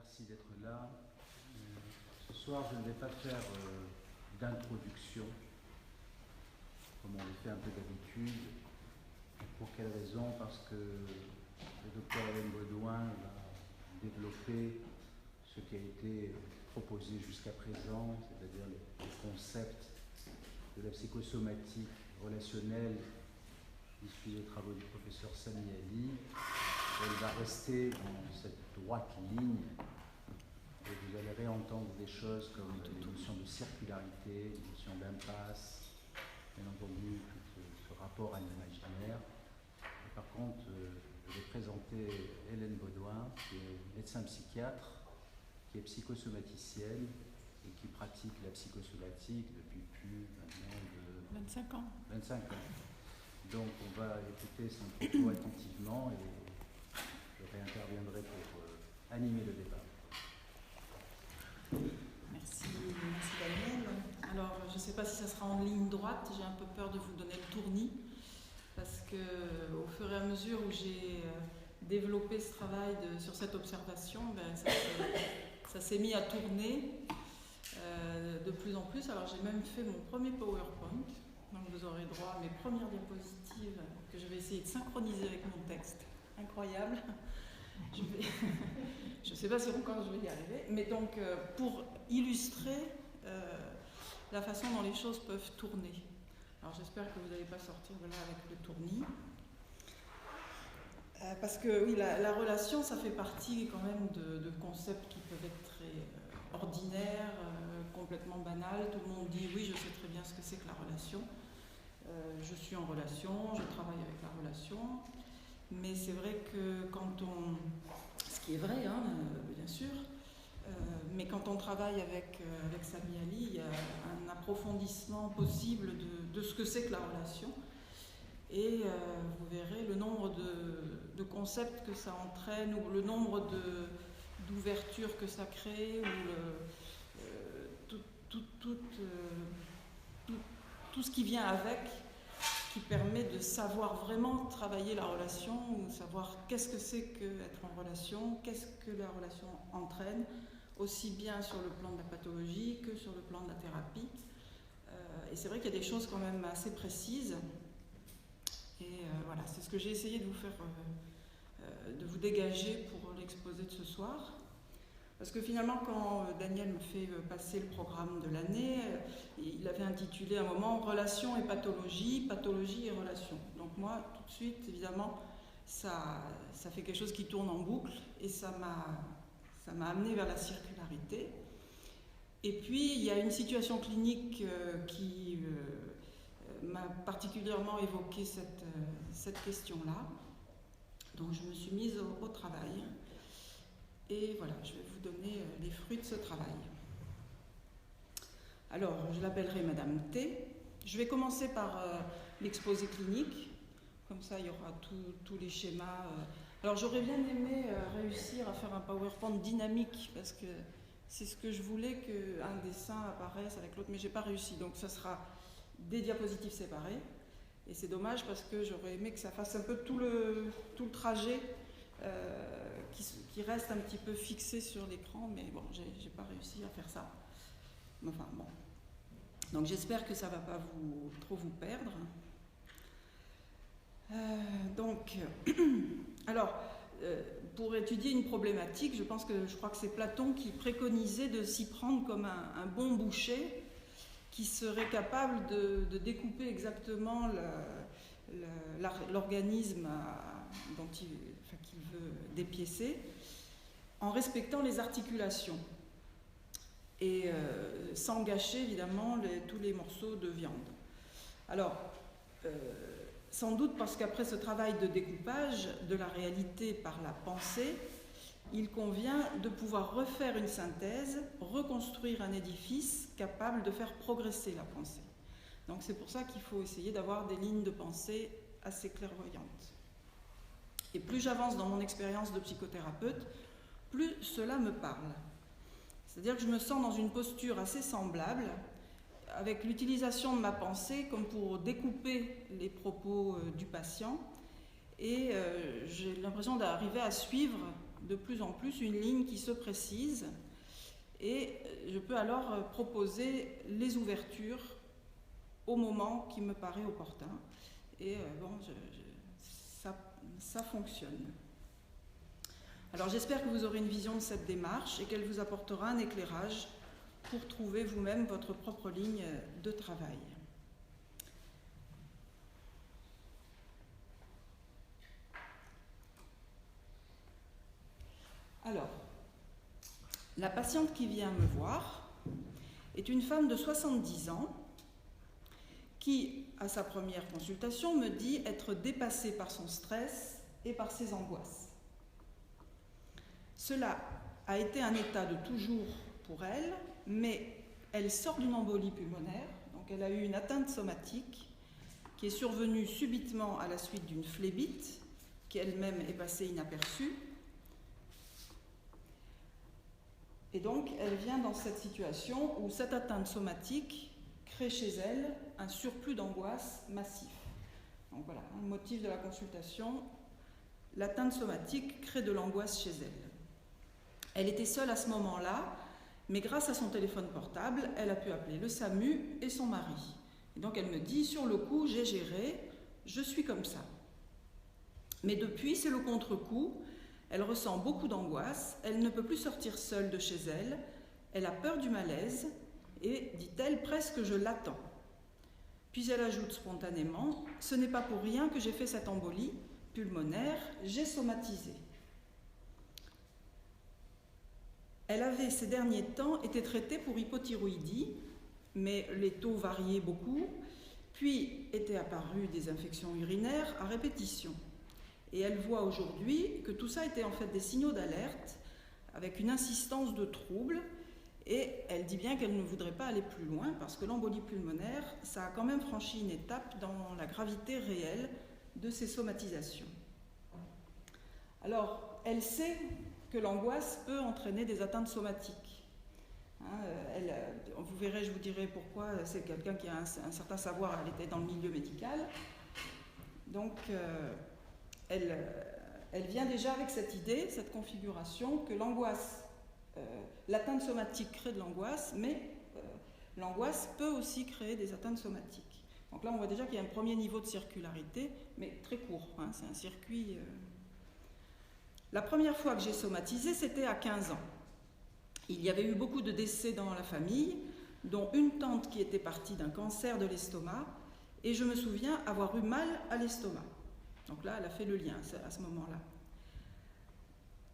Merci d'être là. Ce soir, je ne vais pas faire d'introduction, comme on le fait un peu d'habitude. Pour quelle raison? Parce que le docteur Hélène Baudouin va développer ce qui a été proposé jusqu'à présent, c'est-à-dire les concepts de la psychosomatique relationnelle issus des travaux du professeur Sami Ali. Elle va rester dans cette droite ligne et vous allez réentendre des choses comme les notions de circularité, les notions d'impasse, bien entendu tout ce rapport à l'imaginaire. Et par contre, je vais présenter Hélène Baudouin, qui est médecin psychiatre, qui est psychosomaticienne et qui pratique la psychosomatique depuis plus maintenant de 25 ans. 25 ans. Donc on va écouter son propos attentivement et je réinterviendrai pour animer le débat. Merci Daniel. Alors, je ne sais pas si ça sera en ligne droite, j'ai un peu peur de vous donner le tournis, parce qu'au fur et à mesure où j'ai développé ce travail sur cette observation, ça s'est mis à tourner de plus en plus. Alors, j'ai même fait mon premier PowerPoint, donc vous aurez droit à mes premières diapositives que je vais essayer de synchroniser avec mon texte. Incroyable. Je ne sais pas si encore je vais y arriver, mais donc pour illustrer la façon dont les choses peuvent tourner. Alors j'espère que vous n'allez pas sortir de là avec le tournis. Parce que oui, la relation, ça fait partie quand même de concepts qui peuvent être très ordinaires, complètement banals. Tout le monde dit oui, je sais très bien ce que c'est que la relation. Je suis en relation, je travaille avec la relation. Mais c'est vrai que ce qui est vrai, hein, bien sûr, mais quand on travaille avec Sami Ali, il y a un approfondissement possible de ce que c'est que la relation. Et vous verrez le nombre de concepts que ça entraîne, ou le nombre d'ouvertures que ça crée, ou tout ce qui vient avec, qui permet de savoir vraiment travailler la relation, ou savoir qu'est-ce que c'est qu'être en relation, qu'est-ce que la relation entraîne, aussi bien sur le plan de la pathologie que sur le plan de la thérapie. Et c'est vrai qu'il y a des choses quand même assez précises. Et voilà, c'est ce que j'ai essayé de vous faire, de vous dégager pour l'exposé de ce soir. Parce que finalement, quand Daniel me fait passer le programme de l'année, il avait intitulé à un moment « Relation et pathologie, pathologie et relation ». Donc moi, tout de suite, évidemment, ça fait quelque chose qui tourne en boucle et ça m'a amené vers la circularité. Et puis, il y a une situation clinique qui m'a particulièrement évoqué cette question-là. Donc je me suis mise au travail. Et voilà, je vais vous donner les fruits de ce travail. Alors, je l'appellerai Madame T. Je vais commencer par l'exposé clinique. Comme ça, il y aura tous les schémas. Alors, j'aurais bien aimé réussir à faire un PowerPoint dynamique, parce que c'est ce que je voulais, qu'un dessin apparaisse avec l'autre, mais je n'ai pas réussi. Donc, ça sera des diapositives séparées. Et c'est dommage, parce que j'aurais aimé que ça fasse un peu tout le trajet qui reste un petit peu fixé sur l'écran, mais bon, j'ai pas réussi à faire ça. Enfin bon. Donc j'espère que ça va pas trop vous perdre. Alors, pour étudier une problématique, je crois que c'est Platon qui préconisait de s'y prendre comme un bon boucher qui serait capable de découper exactement l'organisme qu'il veut dépiécer, en respectant les articulations et sans gâcher évidemment tous les morceaux de viande. Alors, sans doute parce qu'après ce travail de découpage de la réalité par la pensée, il convient de pouvoir refaire une synthèse, reconstruire un édifice capable de faire progresser la pensée. Donc c'est pour ça qu'il faut essayer d'avoir des lignes de pensée assez clairvoyantes. Et plus j'avance dans mon expérience de psychothérapeute, plus cela me parle. C'est-à-dire que je me sens dans une posture assez semblable, avec l'utilisation de ma pensée comme pour découper les propos du patient, et j'ai l'impression d'arriver à suivre de plus en plus une ligne qui se précise et je peux alors proposer les ouvertures au moment qui me paraît opportun. Et ça fonctionne. Alors j'espère que vous aurez une vision de cette démarche et qu'elle vous apportera un éclairage pour trouver vous-même votre propre ligne de travail. Alors, la patiente qui vient me voir est une femme de 70 ans qui, à sa première consultation, me dit être dépassée par son stress et par ses angoisses. Cela a été un état de toujours pour elle, mais elle sort d'une embolie pulmonaire, donc elle a eu une atteinte somatique qui est survenue subitement à la suite d'une phlébite, qui elle-même est passée inaperçue. Et donc, elle vient dans cette situation où cette atteinte somatique crée chez elle un surplus d'angoisse massif. Donc voilà, le motif de la consultation, l'atteinte somatique crée de l'angoisse chez elle. Elle était seule à ce moment-là, mais grâce à son téléphone portable, elle a pu appeler le SAMU et son mari. Et donc elle me dit, sur le coup, j'ai géré, je suis comme ça. Mais depuis, c'est le contre-coup. Elle ressent beaucoup d'angoisse, elle ne peut plus sortir seule de chez elle, elle a peur du malaise et, dit-elle, presque je l'attends. Puis elle ajoute spontanément, ce n'est pas pour rien que j'ai fait cette embolie pulmonaire, j'ai somatisé. Elle avait ces derniers temps été traitée pour hypothyroïdie, mais les taux variaient beaucoup, puis étaient apparues des infections urinaires à répétition. Et elle voit aujourd'hui que tout ça était en fait des signaux d'alerte avec une insistance de troubles et elle dit bien qu'elle ne voudrait pas aller plus loin parce que l'embolie pulmonaire, ça a quand même franchi une étape dans la gravité réelle de ces somatisations. Alors, elle sait que l'angoisse peut entraîner des atteintes somatiques. Vous verrez, je vous dirai pourquoi, c'est quelqu'un qui a un certain savoir, elle était dans le milieu médical. Donc, elle vient déjà avec cette idée, cette configuration, que l'angoisse, l'atteinte somatique crée de l'angoisse, mais l'angoisse peut aussi créer des atteintes somatiques. Donc là, on voit déjà qu'il y a un premier niveau de circularité, mais très court, c'est un circuit... La première fois que j'ai somatisé, c'était à 15 ans. Il y avait eu beaucoup de décès dans la famille, dont une tante qui était partie d'un cancer de l'estomac, et je me souviens avoir eu mal à l'estomac. Donc là, elle a fait le lien à ce moment-là.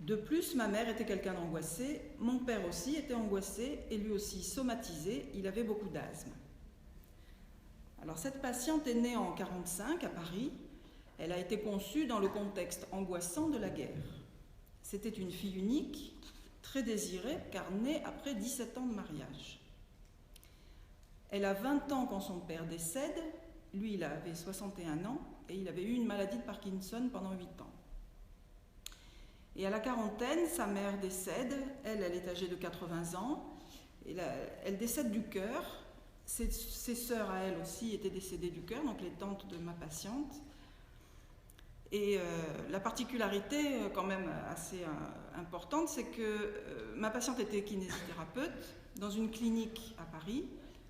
De plus, ma mère était quelqu'un d'angoissé, mon père aussi était angoissé et lui aussi somatisé, il avait beaucoup d'asthme. Alors cette patiente est née en 1945 à Paris, elle a été conçue dans le contexte angoissant de la guerre. C'était une fille unique, très désirée, car née après 17 ans de mariage. Elle a 20 ans quand son père décède, lui il avait 61 ans, et il avait eu une maladie de Parkinson pendant 8 ans. Et à la quarantaine, sa mère décède, elle est âgée de 80 ans, et elle décède du cœur. Ses sœurs à elle aussi étaient décédées du cœur, donc les tantes de ma patiente. Et la particularité quand même assez importante, c'est que ma patiente était kinésithérapeute dans une clinique à Paris,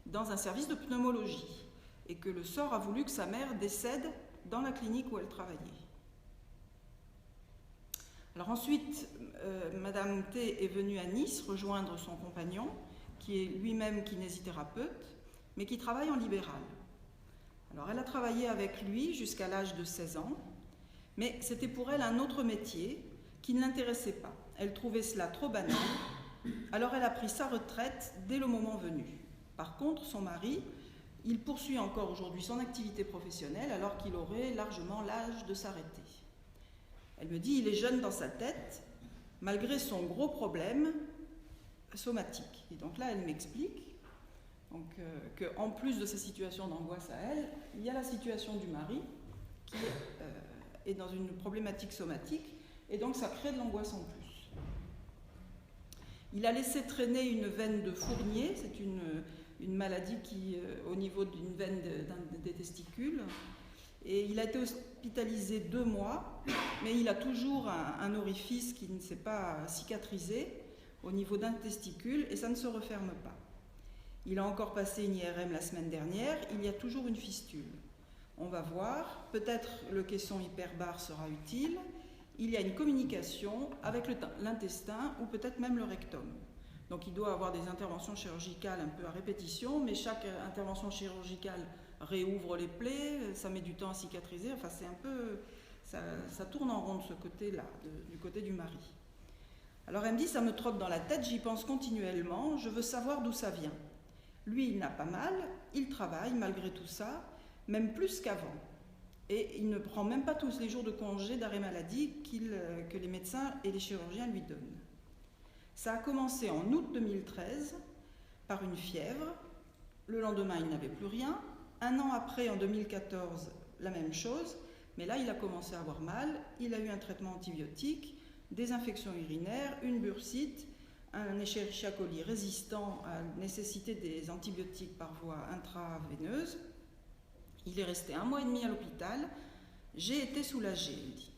dans un service de pneumologie, et que le sort a voulu que sa mère décède dans la clinique où elle travaillait. Alors ensuite, Madame T est venue à Nice rejoindre son compagnon, qui est lui-même kinésithérapeute, mais qui travaille en libéral. Alors elle a travaillé avec lui jusqu'à l'âge de 16 ans, mais c'était pour elle un autre métier qui ne l'intéressait pas. Elle trouvait cela trop banal, alors elle a pris sa retraite dès le moment venu. Par contre, son mari, il poursuit encore aujourd'hui son activité professionnelle alors qu'il aurait largement l'âge de s'arrêter. Elle me dit, il est jeune dans sa tête, malgré son gros problème somatique. Et donc là, elle m'explique qu'en plus de sa situation d'angoisse à elle, il y a la situation du mari qui est dans une problématique somatique, et donc ça crée de l'angoisse en plus. Il a laissé traîner une veine de Fournier, c'est une maladie qui, au niveau d'une veine des testicules, Et il a été hospitalisé 2 mois, mais il a toujours un orifice qui ne s'est pas cicatrisé au niveau d'un testicule et ça ne se referme pas. Il a encore passé une IRM la semaine dernière, il y a toujours une fistule. On va voir, peut-être le caisson hyperbare sera utile. Il y a une communication avec l'intestin ou peut-être même le rectum. Donc il doit avoir des interventions chirurgicales un peu à répétition, mais chaque intervention chirurgicale réouvre les plaies, ça met du temps à cicatriser, enfin c'est un peu, ça tourne en rond de ce côté-là, du côté du mari. Alors elle me dit, ça me trotte dans la tête, j'y pense continuellement, je veux savoir d'où ça vient. Lui, il n'a pas mal, il travaille malgré tout ça, même plus qu'avant. Et il ne prend même pas tous les jours de congé d'arrêt maladie que les médecins et les chirurgiens lui donnent. Ça a commencé en août 2013 par une fièvre. Le lendemain, il n'avait plus rien. 1 an après, en 2014, la même chose. Mais là, il a commencé à avoir mal. Il a eu un traitement antibiotique, des infections urinaires, une bursite, un Escherichia coli résistant à la nécessité des antibiotiques par voie intraveineuse. Il est resté 1 mois et demi à l'hôpital. J'ai été soulagée, elle dit.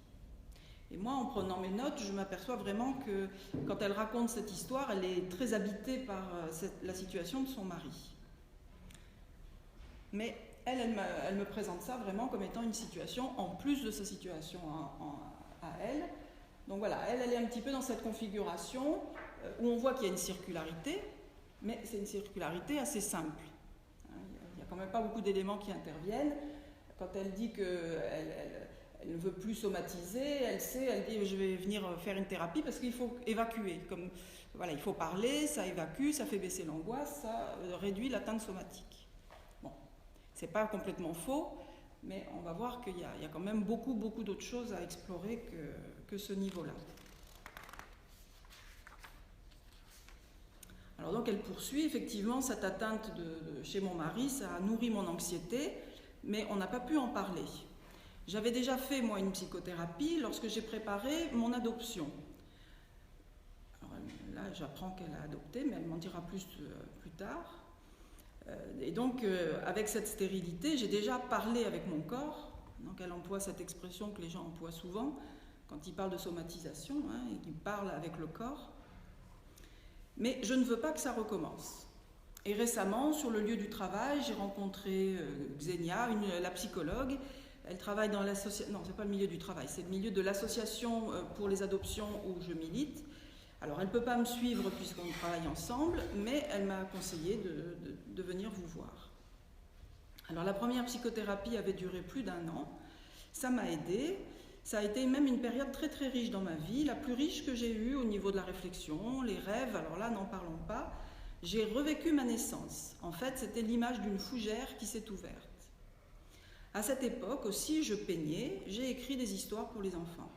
Et moi, en prenant mes notes, je m'aperçois vraiment que quand elle raconte cette histoire, elle est très habitée par la situation de son mari. Mais elle me présente ça vraiment comme étant une situation en plus de sa situation à elle. Donc voilà, elle est un petit peu dans cette configuration où on voit qu'il y a une circularité, mais c'est une circularité assez simple. Il n'y a quand même pas beaucoup d'éléments qui interviennent. Quand elle dit qu'elle ne veut plus somatiser, elle dit je vais venir faire une thérapie parce qu'il faut évacuer. Comme, voilà, il faut parler, ça évacue, ça fait baisser l'angoisse, ça réduit l'atteinte somatique. Bon, c'est pas complètement faux, mais on va voir qu'il y a quand même beaucoup d'autres choses à explorer que ce niveau-là. Alors donc elle poursuit, effectivement, cette atteinte chez mon mari, ça a nourri mon anxiété, mais on n'a pas pu en parler. J'avais déjà fait, moi, une psychothérapie lorsque j'ai préparé mon adoption. Alors, là, j'apprends qu'elle a adopté, mais elle m'en dira plus tard. Et donc, avec cette stérilité, j'ai déjà parlé avec mon corps. Donc, elle emploie cette expression que les gens emploient souvent quand ils parlent de somatisation, et qu'ils parlent avec le corps. Mais je ne veux pas que ça recommence. Et récemment, sur le lieu du travail, j'ai rencontré Xenia, la psychologue. Elle travaille dans l'association... Non, c'est pas le milieu du travail, c'est le milieu de l'association pour les adoptions où je milite. Alors, elle ne peut pas me suivre puisqu'on travaille ensemble, mais elle m'a conseillé de venir vous voir. Alors, la première psychothérapie avait duré plus d'1 an. Ça m'a aidée. Ça a été même une période très très riche dans ma vie, la plus riche que j'ai eue au niveau de la réflexion, les rêves, alors là, n'en parlons pas. J'ai revécu ma naissance. En fait, c'était l'image d'une fougère qui s'est ouverte. À cette époque aussi, je peignais, j'ai écrit des histoires pour les enfants.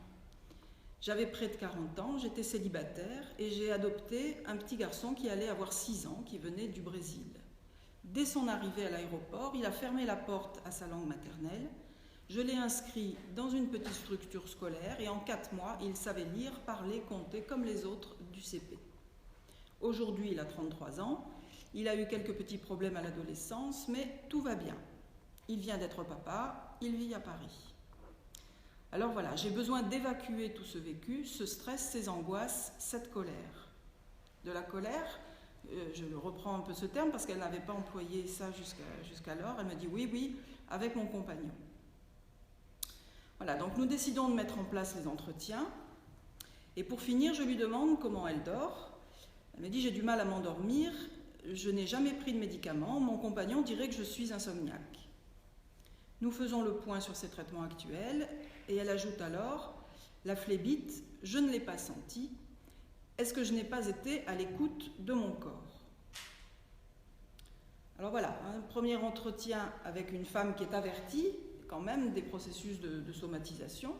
J'avais près de 40 ans, j'étais célibataire et j'ai adopté un petit garçon qui allait avoir 6 ans, qui venait du Brésil. Dès son arrivée à l'aéroport, il a fermé la porte à sa langue maternelle. Je l'ai inscrit dans une petite structure scolaire et en 4 mois, il savait lire, parler, compter comme les autres du CP. Aujourd'hui, il a 33 ans, il a eu quelques petits problèmes à l'adolescence, mais tout va bien. Il vient d'être papa, il vit à Paris. Alors voilà, j'ai besoin d'évacuer tout ce vécu, ce stress, ces angoisses, cette colère. De la colère, je reprends un peu ce terme parce qu'elle n'avait pas employé ça jusqu'alors, elle me dit oui, avec mon compagnon. Voilà, donc nous décidons de mettre en place les entretiens. Et pour finir, je lui demande comment elle dort. Elle me dit, j'ai du mal à m'endormir, je n'ai jamais pris de médicaments, mon compagnon dirait que je suis insomniaque. Nous faisons le point sur ses traitements actuels et elle ajoute alors, la phlébite, je ne l'ai pas sentie. Est-ce que je n'ai pas été à l'écoute de mon corps? Alors voilà, un premier entretien avec une femme qui est avertie quand même des processus de somatisation,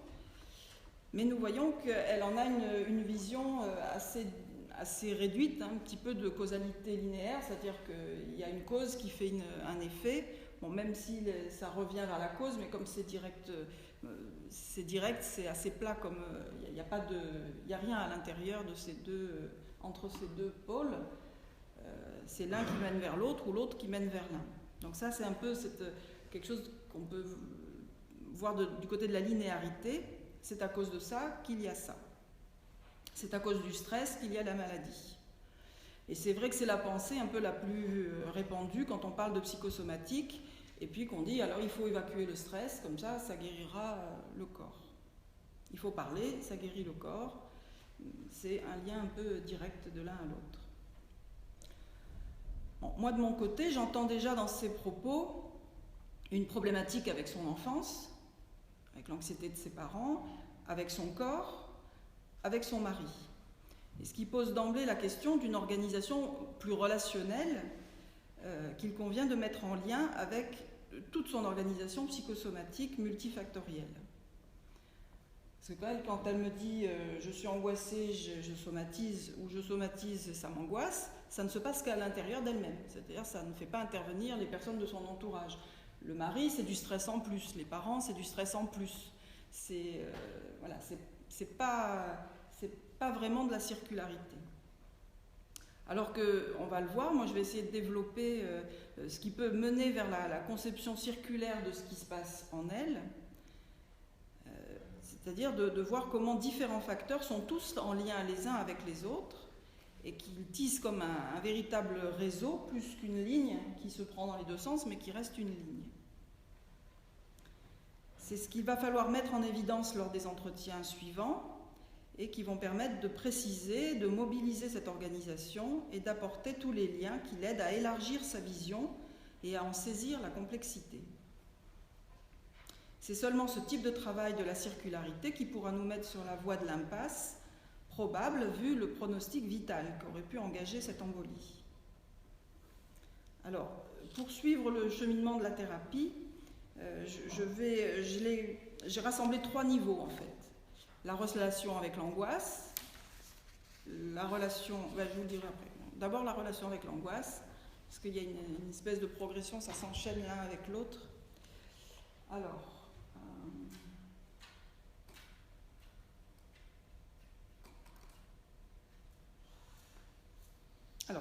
mais nous voyons qu'elle en a une vision assez réduite, un petit peu de causalité linéaire, c'est-à-dire qu'il y a une cause qui fait un effet, bon, même si ça revient vers la cause, mais comme c'est direct, c'est assez plat, comme il n'y a rien à l'intérieur de entre ces deux pôles, c'est l'un qui mène vers l'autre ou l'autre qui mène vers l'un. Donc ça, c'est un peu quelque chose qu'on peut voire du côté de la linéarité, c'est à cause de ça qu'il y a ça. C'est à cause du stress qu'il y a la maladie. Et c'est vrai que c'est la pensée un peu la plus répandue quand on parle de psychosomatique, et puis qu'on dit alors il faut évacuer le stress, comme ça guérira le corps. Il faut parler, ça guérit le corps. C'est un lien un peu direct de l'un à l'autre. Bon, moi de mon côté, j'entends déjà dans ces propos une problématique avec son enfance, avec l'anxiété de ses parents, avec son corps, avec son mari. Et ce qui pose d'emblée la question d'une organisation plus relationnelle qu'il convient de mettre en lien avec toute son organisation psychosomatique multifactorielle. Parce que quand elle me dit je suis angoissée, je somatise, ou je somatise, ça m'angoisse, ça ne se passe qu'à l'intérieur d'elle-même. C'est-à-dire ça ne fait pas intervenir les personnes de son entourage. Le mari, c'est du stress en plus. Les parents, c'est du stress en plus. C'est pas vraiment de la circularité. Alors qu'on va le voir, moi je vais essayer de développer ce qui peut mener vers la conception circulaire de ce qui se passe en elle, c'est-à-dire de voir comment différents facteurs sont tous en lien les uns avec les autres et qu'ils tissent comme un véritable réseau plus qu'une ligne qui se prend dans les deux sens mais qui reste une ligne. C'est ce qu'il va falloir mettre en évidence lors des entretiens suivants et qui vont permettre de préciser, de mobiliser cette organisation et d'apporter tous les liens qui l'aident à élargir sa vision et à en saisir la complexité. C'est seulement ce type de travail de la circularité qui pourra nous mettre sur la voie de l'impasse probable vu le pronostic vital qu'aurait pu engager cette embolie. Alors, pour suivre le cheminement de la thérapie, j'ai rassemblé 3 niveaux en fait. La relation avec l'angoisse, la relation, je vous le dirai après. D'abord la relation avec l'angoisse, parce qu'il y a une espèce de progression, ça s'enchaîne l'un avec l'autre. Alors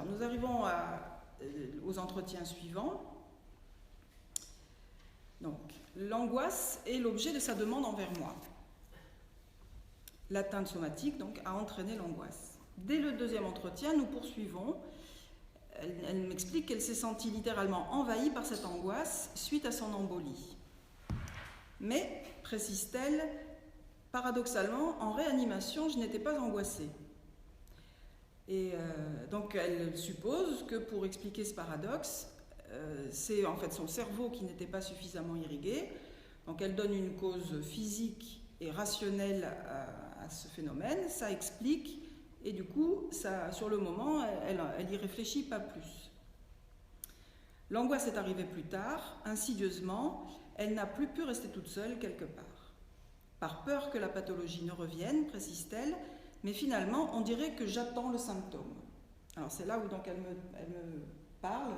nous arrivons aux entretiens suivants. Donc, l'angoisse est l'objet de sa demande envers moi. L'atteinte somatique, donc, a entraîné l'angoisse. Dès le 2e entretien, nous poursuivons. Elle m'explique qu'elle s'est sentie littéralement envahie par cette angoisse suite à son embolie. Mais, précise-t-elle, paradoxalement, en réanimation, je n'étais pas angoissée. Et donc, elle suppose que pour expliquer ce paradoxe, c'est en fait son cerveau qui n'était pas suffisamment irrigué. Donc, elle donne une cause physique et rationnelle à ce phénomène, ça explique, et du coup, sur le moment, elle y réfléchit pas plus. L'angoisse est arrivée plus tard, insidieusement, elle n'a plus pu rester toute seule quelque part. Par peur que la pathologie ne revienne, précise-t-elle, mais finalement, on dirait que j'attends le symptôme. Alors c'est là où donc elle me parle,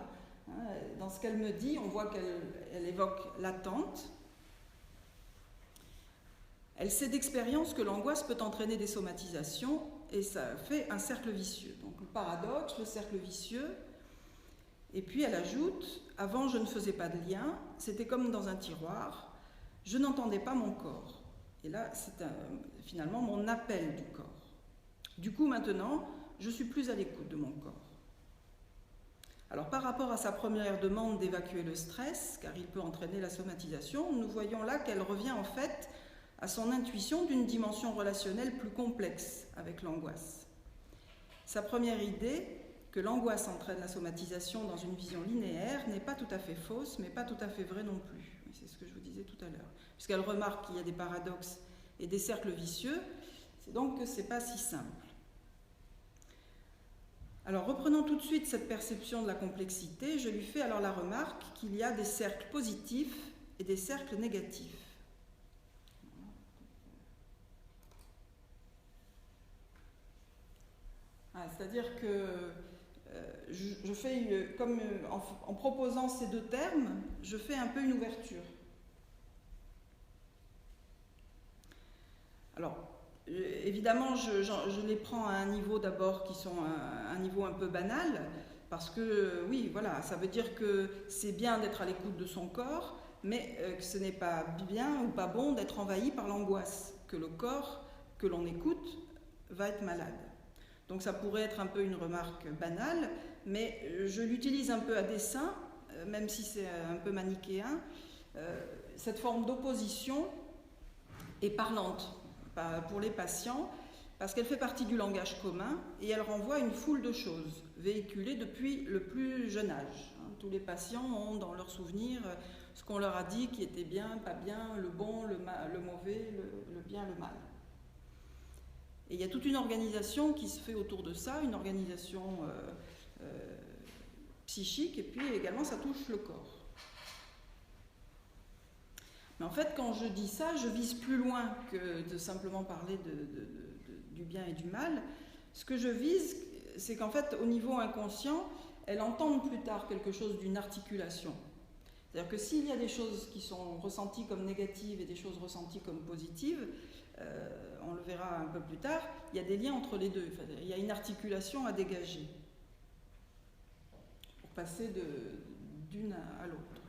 hein, dans ce qu'elle me dit, on voit qu'elle évoque l'attente. Elle sait d'expérience que l'angoisse peut entraîner des somatisations et ça fait un cercle vicieux. Donc le paradoxe, le cercle vicieux. Et puis elle ajoute, avant je ne faisais pas de lien, c'était comme dans un tiroir, je n'entendais pas mon corps. Et là c'est finalement mon appel du corps. Du coup maintenant, je suis plus à l'écoute de mon corps. Alors par rapport à sa première demande d'évacuer le stress, car il peut entraîner la somatisation, nous voyons là qu'elle revient en fait à son intuition d'une dimension relationnelle plus complexe avec l'angoisse. Sa première idée, que l'angoisse entraîne la somatisation dans une vision linéaire, n'est pas tout à fait fausse, mais pas tout à fait vraie non plus. C'est ce que je vous disais tout à l'heure. Puisqu'elle remarque qu'il y a des paradoxes et des cercles vicieux, c'est donc que ce n'est pas si simple. Alors reprenons tout de suite cette perception de la complexité, je lui fais alors la remarque qu'il y a des cercles positifs et des cercles négatifs. C'est-à-dire que je fais, en proposant ces 2 termes, je fais un peu une ouverture. Alors, évidemment, je les prends à un niveau d'abord qui sont un niveau un peu banal, parce que, oui, voilà, ça veut dire que c'est bien d'être à l'écoute de son corps, mais que ce n'est pas bien ou pas bon d'être envahi par l'angoisse, que le corps que l'on écoute va être malade. Donc ça pourrait être un peu une remarque banale, mais je l'utilise un peu à dessein, même si c'est un peu manichéen. Cette forme d'opposition est parlante pour les patients, parce qu'elle fait partie du langage commun et elle renvoie une foule de choses véhiculées depuis le plus jeune âge. Tous les patients ont dans leurs souvenirs ce qu'on leur a dit qui était bien, pas bien, le bon, le mauvais, le bien, le mal. Et il y a toute une organisation qui se fait autour de ça, une organisation psychique, et puis également ça touche le corps. Mais en fait, quand je dis ça, je vise plus loin que de simplement parler du bien et du mal. Ce que je vise, c'est qu'en fait, au niveau inconscient, elles entendent plus tard quelque chose d'une articulation. C'est-à-dire que s'il y a des choses qui sont ressenties comme négatives et des choses ressenties comme positives, on le verra un peu plus tard, il y a des liens entre les deux. Enfin, il y a une articulation à dégager pour passer d'une à l'autre.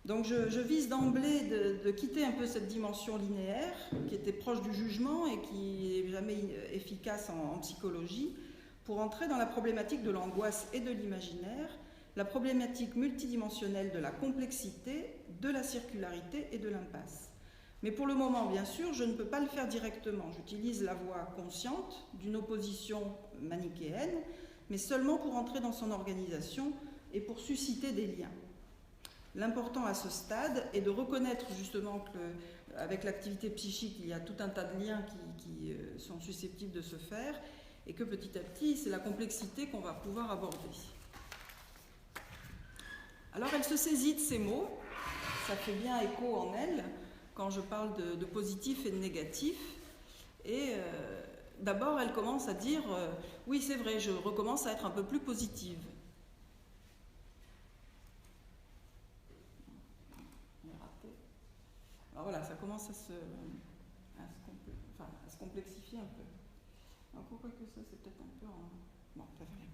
Donc je vise d'emblée de quitter un peu cette dimension linéaire qui était proche du jugement et qui n'est jamais efficace en psychologie, pour entrer dans la problématique de l'angoisse et de l'imaginaire, la problématique multidimensionnelle de la complexité, de la circularité et de l'impasse. Mais pour le moment, bien sûr, je ne peux pas le faire directement. J'utilise la voie consciente d'une opposition manichéenne, mais seulement pour entrer dans son organisation et pour susciter des liens. L'important à ce stade est de reconnaître justement qu'avec l'activité psychique, il y a tout un tas de liens qui sont susceptibles de se faire et que petit à petit, c'est la complexité qu'on va pouvoir aborder. Alors elle se saisit de ces mots, ça fait bien écho en elle quand je parle de positif et de négatif. Et d'abord, elle commence à dire oui, c'est vrai, je recommence à être un peu plus positive. Alors voilà, ça commence à se complexifier un peu. Encore que ça, c'est peut-être un peu en... Bon, ça fait rien.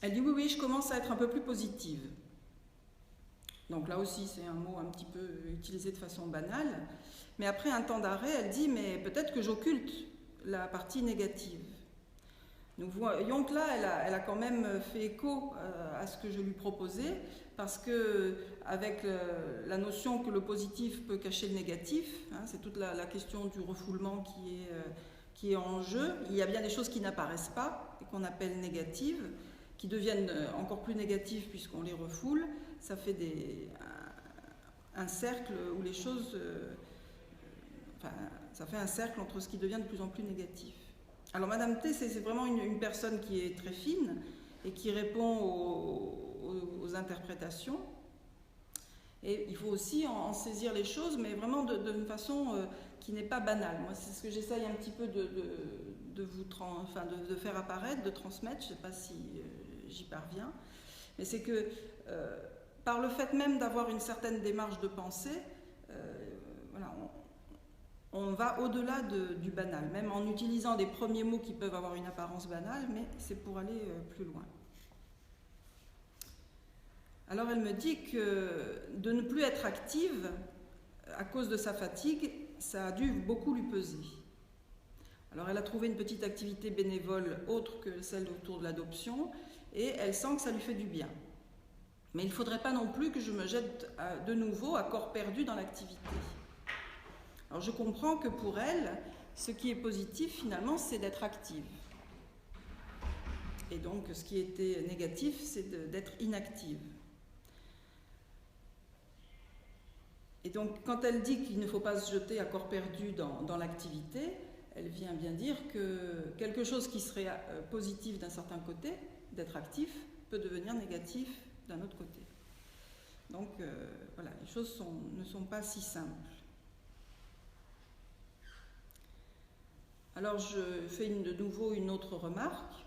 Elle dit oui, je commence à être un peu plus positive. Donc là aussi, c'est un mot un petit peu utilisé de façon banale. Mais après un temps d'arrêt, elle dit mais peut-être que j'occulte la partie négative. Nous voyons que là, elle a quand même fait écho à ce que je lui proposais, parce que avec la notion que le positif peut cacher le négatif, hein, c'est toute la question du refoulement qui est en jeu. Il y a bien des choses qui n'apparaissent pas et qu'on appelle négatives, qui deviennent encore plus négatives puisqu'on les refoule. Ça fait un cercle où les choses... ça fait un cercle entre ce qui devient de plus en plus négatif. Alors Madame T, c'est vraiment une personne qui est très fine et qui répond aux interprétations. Et il faut aussi en saisir les choses, mais vraiment d'une façon qui n'est pas banale. Moi, c'est ce que j'essaye un petit peu de faire apparaître, de transmettre. Je ne sais pas si j'y parviens. Mais c'est que par le fait même d'avoir une certaine démarche de pensée, voilà, on va au-delà du banal, même en utilisant des premiers mots qui peuvent avoir une apparence banale, mais c'est pour aller plus loin. Alors elle me dit que de ne plus être active à cause de sa fatigue, ça a dû beaucoup lui peser. Alors elle a trouvé une petite activité bénévole autre que celle autour de l'adoption et elle sent que ça lui fait du bien. Mais il ne faudrait pas non plus que je me jette de nouveau à corps perdu dans l'activité. Alors je comprends que pour elle, ce qui est positif finalement, c'est d'être active. Et donc ce qui était négatif, c'est d'être inactive. Et donc quand elle dit qu'il ne faut pas se jeter à corps perdu dans l'activité, elle vient bien dire que quelque chose qui serait positif d'un certain côté, d'être actif, peut devenir négatif d'un autre côté. Donc voilà, les choses ne sont pas si simples. Alors je fais de nouveau une autre remarque,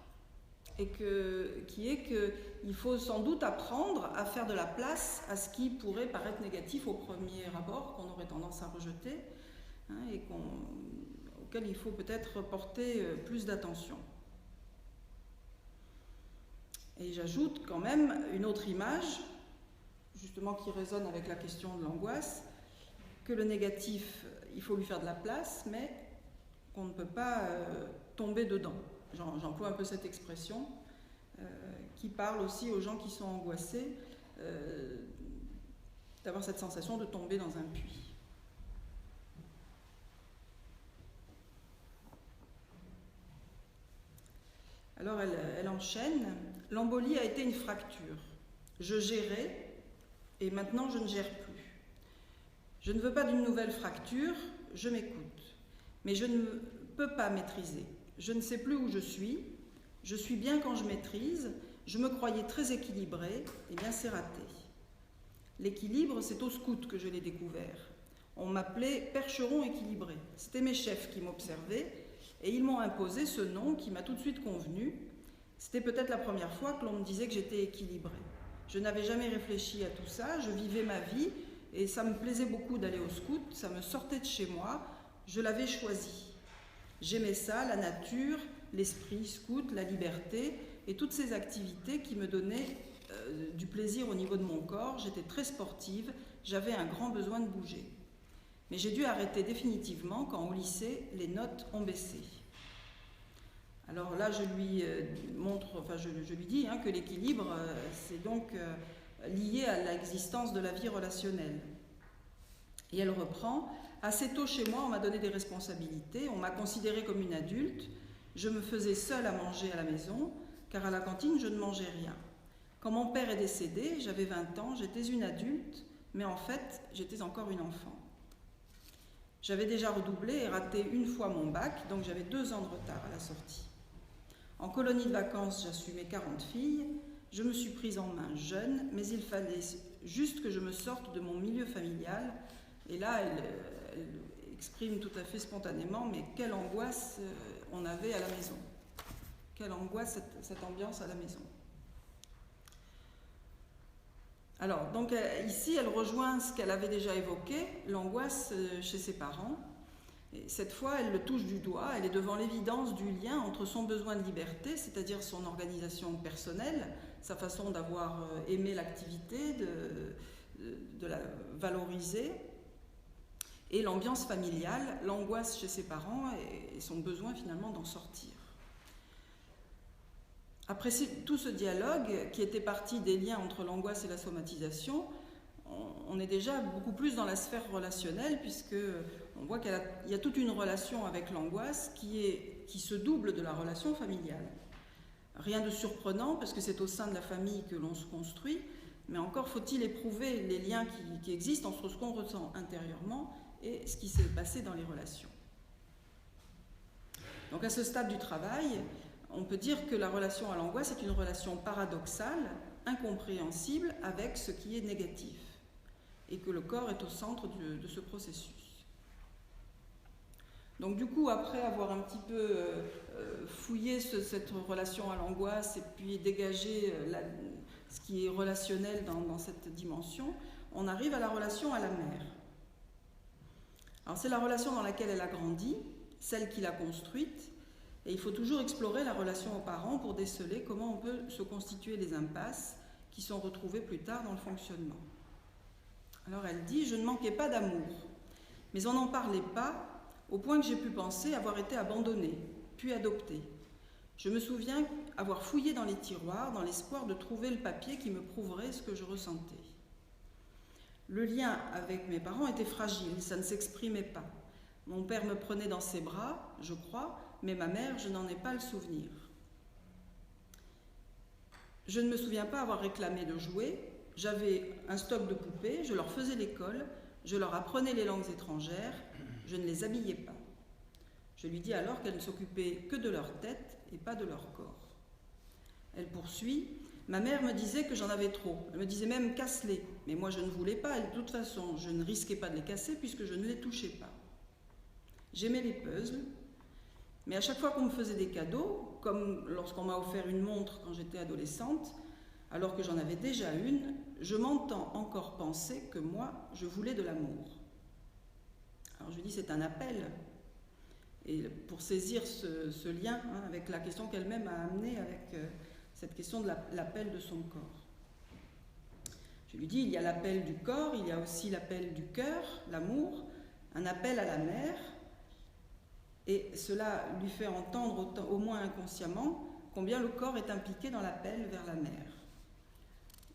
qui est qu'il faut sans doute apprendre à faire de la place à ce qui pourrait paraître négatif au premier abord, qu'on aurait tendance à rejeter, hein, et auquel il faut peut-être porter plus d'attention. Et j'ajoute quand même une autre image, justement qui résonne avec la question de l'angoisse, que le négatif, il faut lui faire de la place, mais qu'on ne peut pas tomber dedans. J'emploie un peu cette expression qui parle aussi aux gens qui sont angoissés, d'avoir cette sensation de tomber dans un puits. Alors elle enchaîne. L'embolie a été une fracture. Je gérais et maintenant je ne gère plus. Je ne veux pas d'une nouvelle fracture, je m'écoute. Mais je ne peux pas maîtriser. Je ne sais plus où je suis bien quand je maîtrise, je me croyais très équilibrée, et bien c'est raté. L'équilibre, c'est au scout que je l'ai découvert. On m'appelait percheron équilibré. C'était mes chefs qui m'observaient et ils m'ont imposé ce nom qui m'a tout de suite convenu. C'était peut-être la première fois que l'on me disait que j'étais équilibrée. Je n'avais jamais réfléchi à tout ça, je vivais ma vie et ça me plaisait beaucoup d'aller au scout, ça me sortait de chez moi, je l'avais choisi. J'aimais ça, la nature, l'esprit scout, la liberté et toutes ces activités qui me donnaient du plaisir au niveau de mon corps. J'étais très sportive, j'avais un grand besoin de bouger. Mais j'ai dû arrêter définitivement quand au lycée, les notes ont baissé. Alors là, je lui dis que l'équilibre, c'est donc lié à l'existence de la vie relationnelle. Et elle reprend, assez tôt chez moi, on m'a donné des responsabilités, on m'a considérée comme une adulte, je me faisais seule à manger à la maison, car à la cantine, je ne mangeais rien. Quand mon père est décédé, j'avais 20 ans, j'étais une adulte, mais en fait, j'étais encore une enfant. J'avais déjà redoublé et raté une fois mon bac, donc j'avais 2 ans de retard à la sortie. En colonie de vacances, j'assumais 40 filles, je me suis prise en main jeune, mais il fallait juste que je me sorte de mon milieu familial. Et là, elle exprime tout à fait spontanément, mais quelle angoisse on avait à la maison. Quelle angoisse cette ambiance à la maison. Alors, donc ici, elle rejoint ce qu'elle avait déjà évoqué, l'angoisse chez ses parents. Et cette fois, elle le touche du doigt, elle est devant l'évidence du lien entre son besoin de liberté, c'est-à-dire son organisation personnelle, sa façon d'avoir aimé l'activité, de la valoriser, et l'ambiance familiale, l'angoisse chez ses parents et son besoin finalement d'en sortir. Après tout ce dialogue qui était parti des liens entre l'angoisse et la somatisation, on est déjà beaucoup plus dans la sphère relationnelle puisque on voit qu'il y a toute une relation avec l'angoisse qui se double de la relation familiale. Rien de surprenant parce que c'est au sein de la famille que l'on se construit, mais encore faut-il éprouver les liens qui existent entre ce qu'on ressent intérieurement et ce qui s'est passé dans les relations. Donc à ce stade du travail, on peut dire que la relation à l'angoisse est une relation paradoxale, incompréhensible avec ce qui est négatif, et que le corps est au centre de ce processus. Donc du coup, après avoir un petit peu fouillé cette relation à l'angoisse et puis dégagé ce qui est relationnel dans cette dimension, on arrive à la relation à la mère. Alors c'est la relation dans laquelle elle a grandi, celle qui l'a construite, et il faut toujours explorer la relation aux parents pour déceler comment on peut se constituer les impasses qui sont retrouvées plus tard dans le fonctionnement. Alors elle dit « Je ne manquais pas d'amour, mais on n'en parlait pas au point que j'ai pu penser avoir été abandonnée, puis adoptée. Je me souviens avoir fouillé dans les tiroirs dans l'espoir de trouver le papier qui me prouverait ce que je ressentais. Le lien avec mes parents était fragile, ça ne s'exprimait pas. Mon père me prenait dans ses bras, je crois, mais ma mère, je n'en ai pas le souvenir. Je ne me souviens pas avoir réclamé de jouets. J'avais un stock de poupées, je leur faisais l'école, je leur apprenais les langues étrangères, je ne les habillais pas. Je lui dis alors qu'elles ne s'occupaient que de leur tête et pas de leur corps. Elle poursuit. Ma mère me disait que j'en avais trop. Elle me disait même « casse-les ». Mais moi je ne voulais pas et de toute façon je ne risquais pas de les casser puisque je ne les touchais pas. J'aimais les puzzles, mais à chaque fois qu'on me faisait des cadeaux, comme lorsqu'on m'a offert une montre quand j'étais adolescente, alors que j'en avais déjà une, je m'entends encore penser que moi, je voulais de l'amour. Alors je lui dis, c'est un appel. Et pour saisir ce lien avec la question qu'elle-même a amenée avec cette question de l'appel de son corps. Je lui dis, il y a l'appel du corps, il y a aussi l'appel du cœur, l'amour, un appel à la mère, et cela lui fait entendre, au moins inconsciemment, combien le corps est impliqué dans l'appel vers la mère.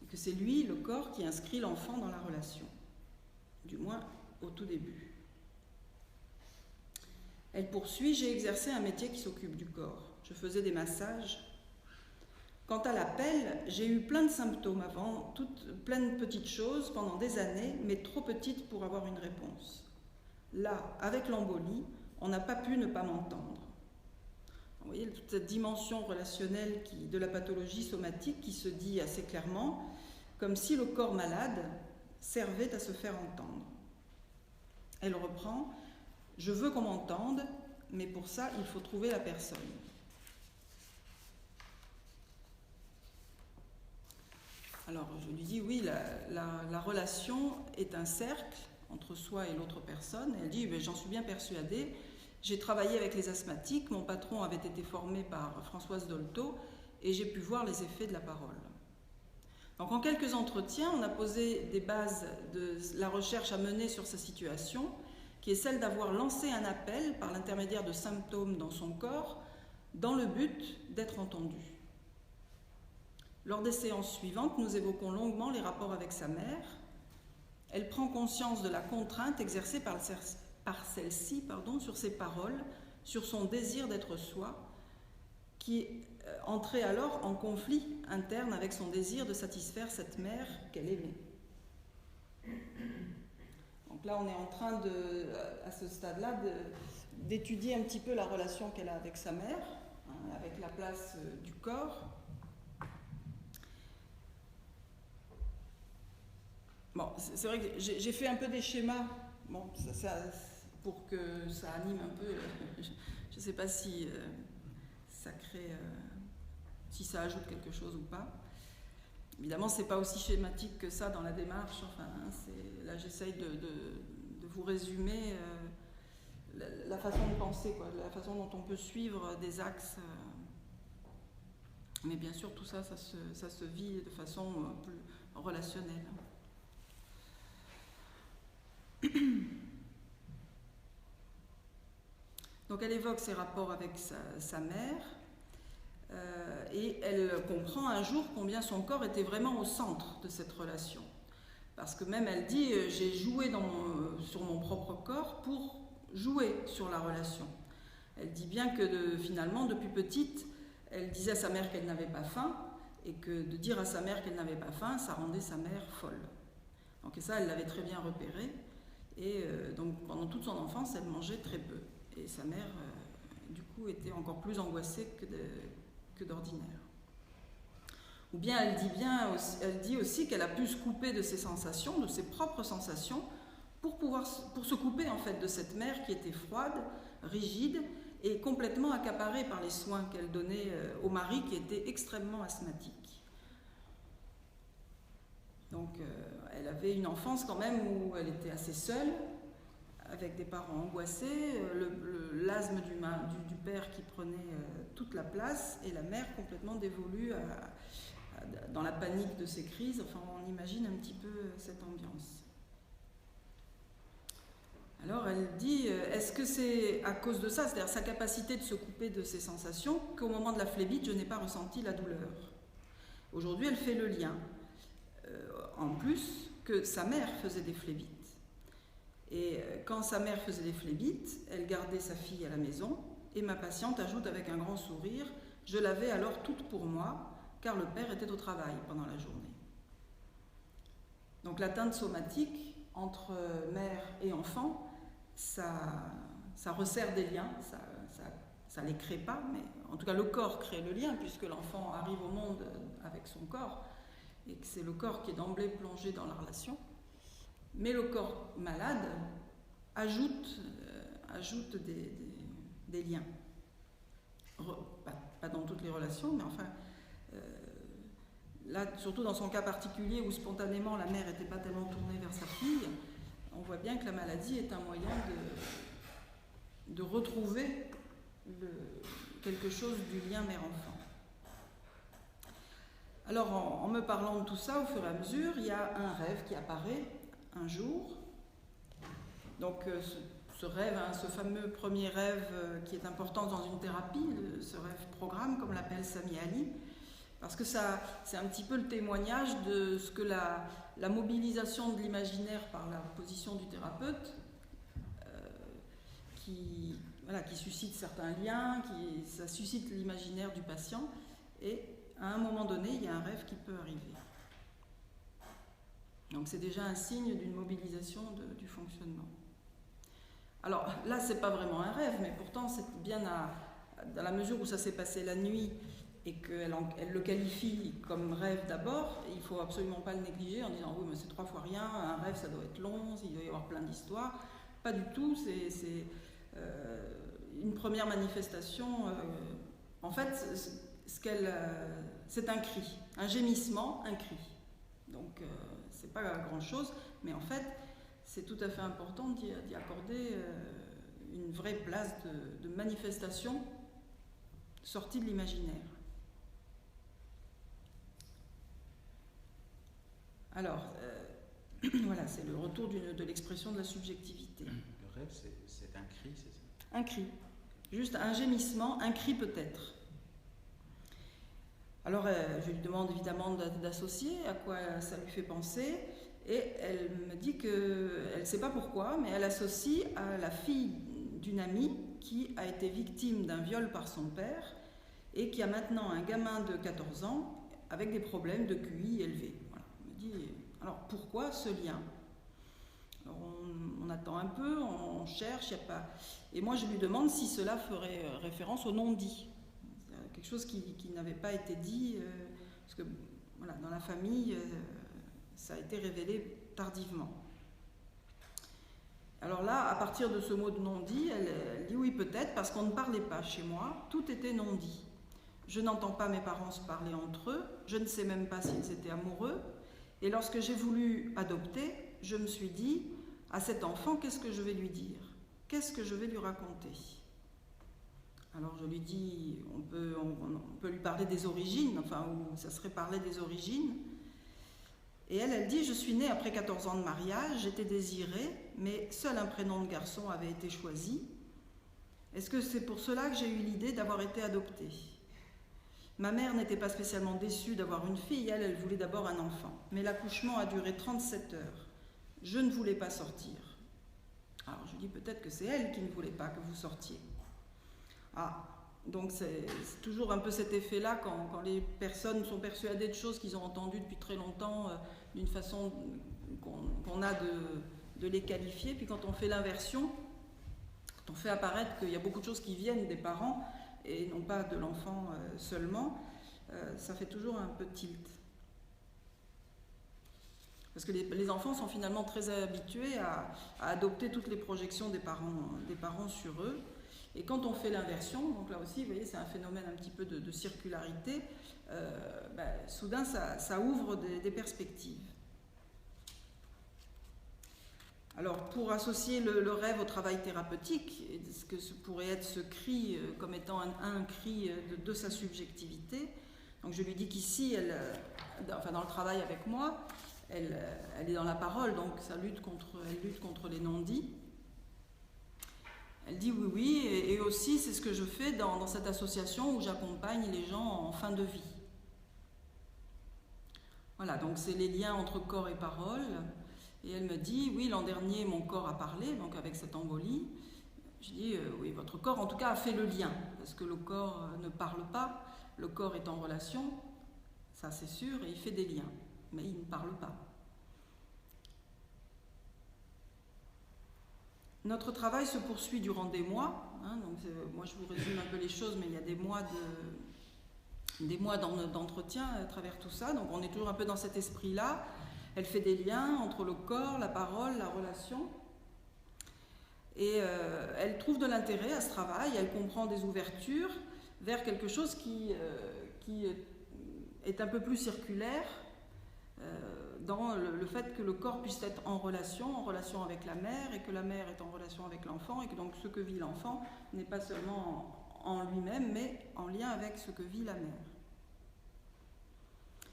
Et que c'est lui, le corps, qui inscrit l'enfant dans la relation, du moins au tout début. Elle poursuit, j'ai exercé un métier qui s'occupe du corps. Je faisais des massages. Quant à l'appel, j'ai eu plein de symptômes avant, plein de petites choses pendant des années, mais trop petites pour avoir une réponse. Là, avec l'embolie, on n'a pas pu ne pas m'entendre. Vous voyez toute cette dimension relationnelle de la pathologie somatique qui se dit assez clairement, comme si le corps malade servait à se faire entendre. Elle reprend, je veux qu'on m'entende, mais pour ça, il faut trouver la personne. Alors, je lui dis, oui, la relation est un cercle entre soi et l'autre personne. Et elle dit, j'en suis bien persuadée. J'ai travaillé avec les asthmatiques, mon patron avait été formé par Françoise Dolto, et j'ai pu voir les effets de la parole. Donc, en quelques entretiens, on a posé des bases de la recherche à mener sur sa situation, qui est celle d'avoir lancé un appel par l'intermédiaire de symptômes dans son corps, dans le but d'être entendu. Lors des séances suivantes, nous évoquons longuement les rapports avec sa mère. Elle prend conscience de la contrainte exercée par celle-ci sur ses paroles, sur son désir d'être soi, qui entrait alors en conflit interne avec son désir de satisfaire cette mère qu'elle aimait. Donc là, on est en train, à ce stade-là, d'étudier un petit peu la relation qu'elle a avec sa mère, avec la place du corps. Bon, c'est vrai que j'ai fait un peu des schémas, pour que ça anime un peu. Je ne sais pas si ça crée, si ça ajoute quelque chose ou pas. Évidemment, ce n'est pas aussi schématique que ça dans la démarche. Enfin, là, j'essaye de vous résumer la façon de penser, la façon dont on peut suivre des axes. Mais bien sûr, tout ça, ça se vit de façon plus relationnelle. Donc elle évoque ses rapports avec sa mère et elle comprend un jour combien son corps était vraiment au centre de cette relation. Parce que même elle dit, j'ai joué sur mon propre corps pour jouer sur la relation. Elle dit bien que finalement, depuis petite, elle disait à sa mère qu'elle n'avait pas faim et que de dire à sa mère qu'elle n'avait pas faim, ça rendait sa mère folle. Donc et ça, elle l'avait très bien repéré. Et donc pendant toute son enfance, elle mangeait très peu. Et sa mère, du coup, était encore plus angoissée que d'ordinaire. Ou bien elle dit aussi qu'elle a pu se couper de ses sensations, de ses propres sensations, pour se couper en fait de cette mère qui était froide, rigide et complètement accaparée par les soins qu'elle donnait au mari qui était extrêmement asthmatique. Donc elle avait une enfance quand même où elle était assez seule, avec des parents angoissés, l'asthme du père qui prenait toute la place et la mère complètement dévolue dans la panique de ces crises. Enfin, on imagine un petit peu cette ambiance. Alors elle dit, est-ce que c'est à cause de ça, c'est-à-dire sa capacité de se couper de ses sensations, qu'au moment de la phlébite, je n'ai pas ressenti la douleur? Aujourd'hui, elle fait le lien. En plus, que sa mère faisait des phlébites. Et quand sa mère faisait des phlébites, elle gardait sa fille à la maison, et ma patiente ajoute avec un grand sourire, je l'avais alors toute pour moi, car le père était au travail pendant la journée. Donc l'atteinte somatique entre mère et enfant, ça resserre des liens, ça les crée pas, mais en tout cas le corps crée le lien, puisque l'enfant arrive au monde avec son corps, et que c'est le corps qui est d'emblée plongé dans la relation. Mais le corps malade ajoute des liens. Pas dans toutes les relations, mais enfin, là, surtout dans son cas particulier où spontanément la mère n'était pas tellement tournée vers sa fille, on voit bien que la maladie est un moyen de retrouver quelque chose du lien mère-enfant. Alors, en me parlant de tout ça, au fur et à mesure, il y a un rêve qui apparaît un jour. Donc, ce rêve, hein, ce fameux premier rêve qui est important dans une thérapie, ce rêve programme, comme l'appelle Sami Ali, parce que ça, c'est un petit peu le témoignage de ce que la mobilisation de l'imaginaire par la position du thérapeute, qui suscite certains liens, ça suscite l'imaginaire du patient, et à un moment donné, il y a un rêve qui peut arriver. Donc c'est déjà un signe d'une mobilisation du fonctionnement. Alors là, c'est pas vraiment un rêve, mais pourtant c'est bien dans la mesure où ça s'est passé la nuit et qu'elle le qualifie comme rêve d'abord, il faut absolument pas le négliger en disant oui, mais c'est 3 fois rien, un rêve ça doit être long, il doit y avoir plein d'histoires. Pas du tout, c'est une première manifestation. En fait, c'est un cri, un gémissement, un cri. Donc c'est pas grand chose, mais en fait c'est tout à fait important d'y accorder une vraie place de manifestation sortie de l'imaginaire. Alors, voilà, c'est le retour de l'expression de la subjectivité. Le rêve, c'est un cri, c'est ça? Un cri. Juste un gémissement, un cri peut-être. Alors, je lui demande évidemment d'associer à quoi ça lui fait penser. Et elle me dit qu'elle ne sait pas pourquoi, mais elle associe à la fille d'une amie qui a été victime d'un viol par son père et qui a maintenant un gamin de 14 ans avec des problèmes de QI élevés. Voilà. Elle me dit, alors pourquoi ce lien? Alors on attend un peu, on cherche, il n'y a pas... Et moi je lui demande si cela ferait référence au non-dit. Quelque chose qui n'avait pas été dit, parce que voilà, dans la famille... ça a été révélé tardivement. Alors là, à partir de ce mot de non-dit, elle dit oui peut-être, parce qu'on ne parlait pas chez moi, tout était non-dit. Je n'entends pas mes parents se parler entre eux, je ne sais même pas s'ils étaient amoureux, et lorsque j'ai voulu adopter, je me suis dit, à cet enfant, qu'est-ce que je vais lui dire? Qu'est-ce que je vais lui raconter? Alors je lui dis, on peut lui parler des origines, enfin, ou ça serait parler des origines. Et elle dit, je suis née après 14 ans de mariage, j'étais désirée, mais seul un prénom de garçon avait été choisi. Est-ce que c'est pour cela que j'ai eu l'idée d'avoir été adoptée? Ma mère n'était pas spécialement déçue d'avoir une fille, elle voulait d'abord un enfant. Mais l'accouchement a duré 37 heures. Je ne voulais pas sortir. Alors je dis, peut-être que c'est elle qui ne voulait pas que vous sortiez. Ah, donc c'est toujours un peu cet effet-là quand les personnes sont persuadées de choses qu'ils ont entendues depuis très longtemps, d'une façon qu'on a de les qualifier. Puis quand on fait l'inversion, quand on fait apparaître qu'il y a beaucoup de choses qui viennent des parents et non pas de l'enfant seulement, ça fait toujours un peu tilt. Parce que les enfants sont finalement très habitués à adopter toutes les projections des parents sur eux. Et quand on fait l'inversion, donc là aussi, vous voyez, c'est un phénomène un petit peu de circularité, soudain, ça ouvre des perspectives. Alors, pour associer le rêve au travail thérapeutique, ce que pourrait être ce cri comme étant un cri de sa subjectivité, donc je lui dis qu'ici, dans le travail avec moi, elle est dans la parole, donc elle lutte contre les non-dits. Elle dit oui, et aussi c'est ce que je fais dans cette association où j'accompagne les gens en fin de vie. Voilà, donc c'est les liens entre corps et parole. Et elle me dit, oui, l'an dernier, mon corps a parlé, donc avec cette embolie. Je dis, oui, votre corps en tout cas a fait le lien, parce que le corps ne parle pas, le corps est en relation, ça c'est sûr, et il fait des liens, mais il ne parle pas. Notre travail se poursuit durant des mois. Donc moi, je vous résume un peu les choses, mais il y a des mois d'entretien à travers tout ça. Donc on est toujours un peu dans cet esprit-là. Elle fait des liens entre le corps, la parole, la relation. Et elle trouve de l'intérêt à ce travail. Elle comprend des ouvertures vers quelque chose qui est un peu plus circulaire, dans le fait que le corps puisse être en relation avec la mère, et que la mère est en relation avec l'enfant, et que donc ce que vit l'enfant n'est pas seulement en lui-même, mais en lien avec ce que vit la mère.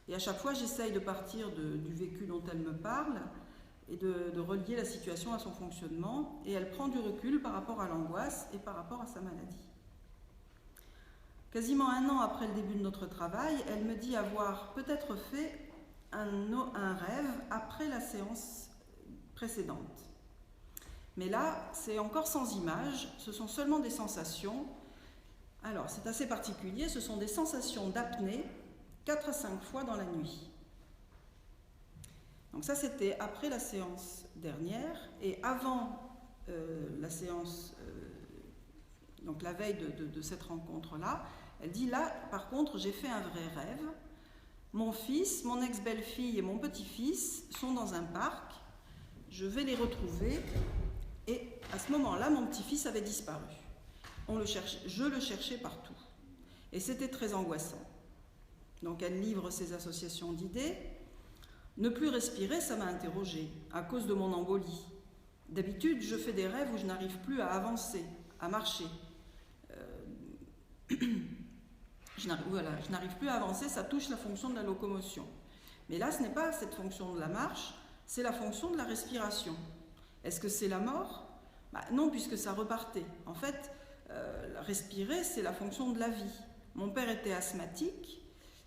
Et à chaque fois, j'essaye de partir du vécu dont elle me parle et de relier la situation à son fonctionnement. Et elle prend du recul par rapport à l'angoisse et par rapport à sa maladie. Quasiment 1 an après le début de notre travail, elle me dit avoir peut-être fait un rêve après la séance précédente. Mais là, c'est encore sans image, ce sont seulement des sensations. Alors, c'est assez particulier, ce sont des sensations d'apnée 4 à 5 fois dans la nuit. Donc ça, c'était après la séance dernière, et avant la séance, donc la veille de cette rencontre-là, elle dit là, par contre, j'ai fait un vrai rêve. Mon fils, mon ex-belle-fille et mon petit-fils sont dans un parc, je vais les retrouver, et à ce moment-là, mon petit-fils avait disparu. Je le cherchais partout, et c'était très angoissant. Donc elle livre ses associations d'idées. Ne plus respirer, ça m'a interrogée, à cause de mon embolie. D'habitude, je fais des rêves où je n'arrive plus à avancer, à marcher. Je n'arrive plus à avancer, ça touche la fonction de la locomotion. Mais là, ce n'est pas cette fonction de la marche, c'est la fonction de la respiration. Est-ce que c'est la mort ? Non, puisque ça repartait. En fait, respirer, c'est la fonction de la vie. Mon père était asthmatique,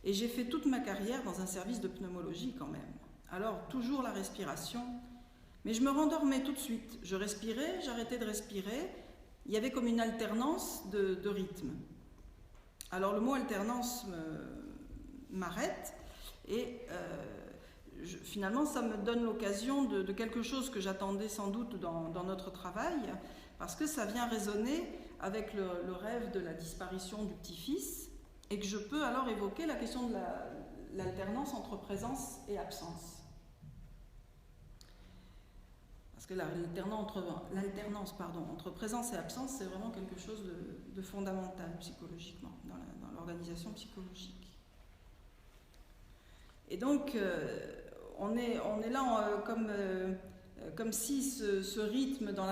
et j'ai fait toute ma carrière dans un service de pneumologie quand même. Alors, toujours la respiration. Mais je me rendormais tout de suite. Je respirais, j'arrêtais de respirer. Il y avait comme une alternance de rythme. Alors, le mot alternance m'arrête. Et finalement, ça me donne l'occasion de quelque chose que j'attendais sans doute dans notre travail, parce que ça vient résonner avec le rêve de la disparition du petit-fils, et que je peux alors évoquer la question de l'alternance entre présence et absence. Parce que l'alternance entre présence et absence, c'est vraiment quelque chose de fondamental psychologiquement, dans l'organisation psychologique. Et donc, on est là comme si ce rythme dans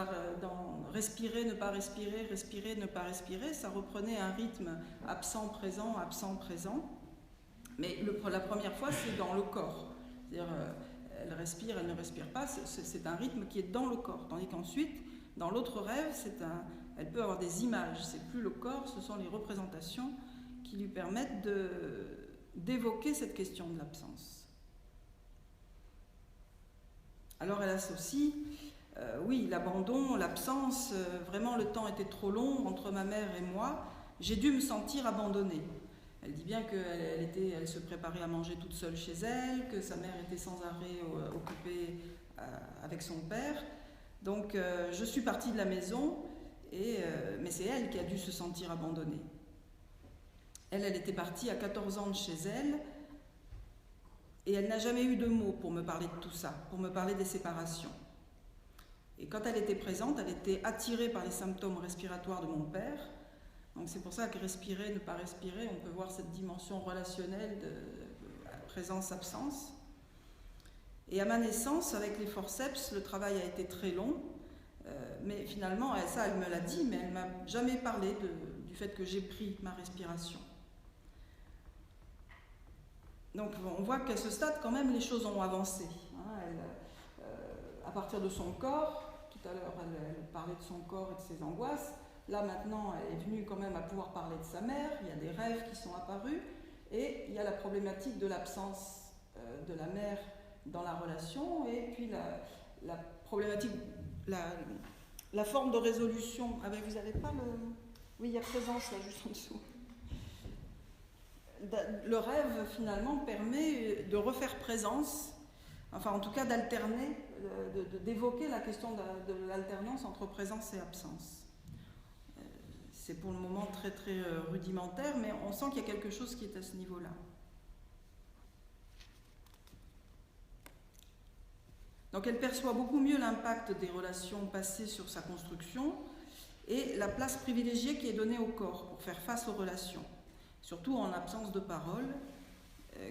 respirer, ne pas respirer, respirer, ne pas respirer, ça reprenait un rythme absent-présent, absent-présent. Mais la première fois, c'est dans le corps. C'est-à-dire, elle respire, elle ne respire pas, c'est un rythme qui est dans le corps. Tandis qu'ensuite, dans l'autre rêve, elle peut avoir des images. C'est plus le corps, ce sont les représentations qui lui permettent d'évoquer cette question de l'absence. Alors elle associe, oui, l'abandon, l'absence, vraiment le temps était trop long entre ma mère et moi, j'ai dû me sentir abandonnée. Elle dit bien qu'elle se préparait à manger toute seule chez elle, que sa mère était sans arrêt occupée avec son père. Donc je suis partie de la maison, mais c'est elle qui a dû se sentir abandonnée. Elle était partie à 14 ans de chez elle, et elle n'a jamais eu de mots pour me parler de tout ça, pour me parler des séparations. Et quand elle était présente, elle était attirée par les symptômes respiratoires de mon père. Donc c'est pour ça que respirer, ne pas respirer, on peut voir cette dimension relationnelle de présence-absence. Et à ma naissance, avec les forceps, le travail a été très long. Mais finalement, ça, elle me l'a dit, mais elle ne m'a jamais parlé du fait que j'ai pris ma respiration. Donc on voit qu'à ce stade, quand même, les choses ont avancé. À partir de son corps, tout à l'heure, elle parlait de son corps et de ses angoisses. Là, maintenant, elle est venue quand même à pouvoir parler de sa mère. Il y a des rêves qui sont apparus. Et il y a la problématique de l'absence de la mère dans la relation. Et puis la problématique, la forme de résolution. Ah ben, vous n'avez pas le... Oui, il y a présence là, juste en dessous. Le rêve, finalement, permet de refaire présence, enfin en tout cas d'alterner, d'évoquer la question de l'alternance entre présence et absence. C'est pour le moment très très rudimentaire, mais on sent qu'il y a quelque chose qui est à ce niveau-là. Donc elle perçoit beaucoup mieux l'impact des relations passées sur sa construction et la place privilégiée qui est donnée au corps pour faire face aux relations. Surtout en absence de parole,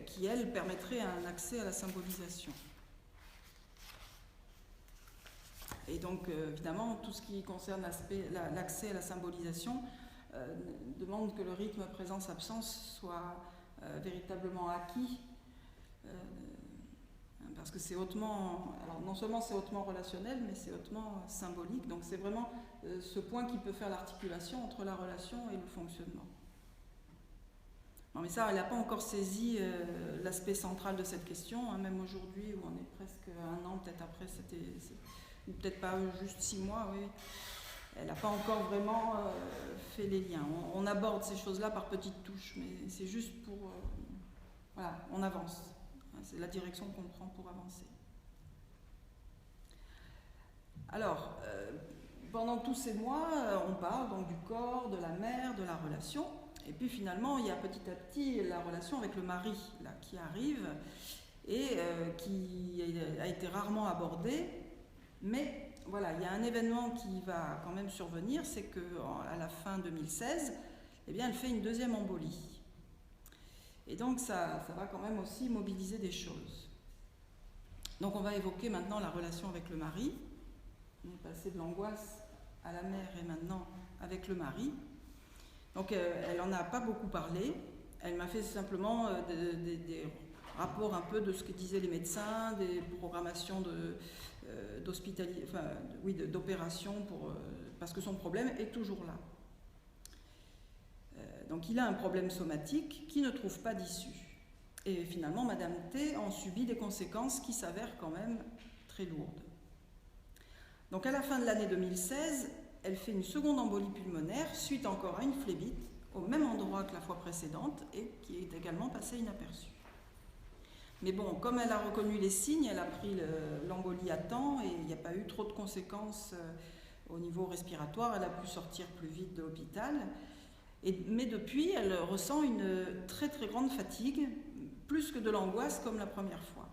qui, elle, permettrait un accès à la symbolisation. Et donc, évidemment, tout ce qui concerne l'accès à la symbolisation demande que le rythme présence-absence soit véritablement acquis parce que c'est hautement, alors non seulement c'est hautement relationnel, mais c'est hautement symbolique. Donc c'est vraiment ce point qui peut faire l'articulation entre la relation et le fonctionnement. Non, mais ça, elle n'a pas encore saisi l'aspect central de cette question, hein, même aujourd'hui où on est presque un an, peut-être après, ou peut-être pas juste 6 mois, oui. Elle n'a pas encore vraiment fait les liens. On aborde ces choses-là par petites touches, mais c'est juste pour... voilà, on avance. C'est la direction qu'on prend pour avancer. Alors, pendant tous ces mois, on parle donc du corps, de la mère, de la relation. Et puis finalement, il y a petit à petit la relation avec le mari là, qui arrive et qui a été rarement abordée. Mais voilà, il y a un événement qui va quand même survenir, c'est qu'à la fin 2016, eh bien, elle fait une deuxième embolie. Et donc ça va quand même aussi mobiliser des choses. Donc on va évoquer maintenant la relation avec le mari. On est passé de l'angoisse à la mère et maintenant avec le mari. Donc elle n'en a pas beaucoup parlé. Elle m'a fait simplement des rapports un peu de ce que disaient les médecins, des programmations d'opérations parce que son problème est toujours là. Donc il a un problème somatique qui ne trouve pas d'issue. Et finalement, Madame T en subit des conséquences qui s'avèrent quand même très lourdes. Donc à la fin de l'année 2016, elle fait une seconde embolie pulmonaire suite encore à une phlébite au même endroit que la fois précédente et qui est également passée inaperçue. Mais bon, comme elle a reconnu les signes, elle a pris l'embolie à temps et il n'y a pas eu trop de conséquences au niveau respiratoire. Elle a pu sortir plus vite de l'hôpital. Mais depuis, elle ressent une très très grande fatigue, plus que de l'angoisse comme la première fois.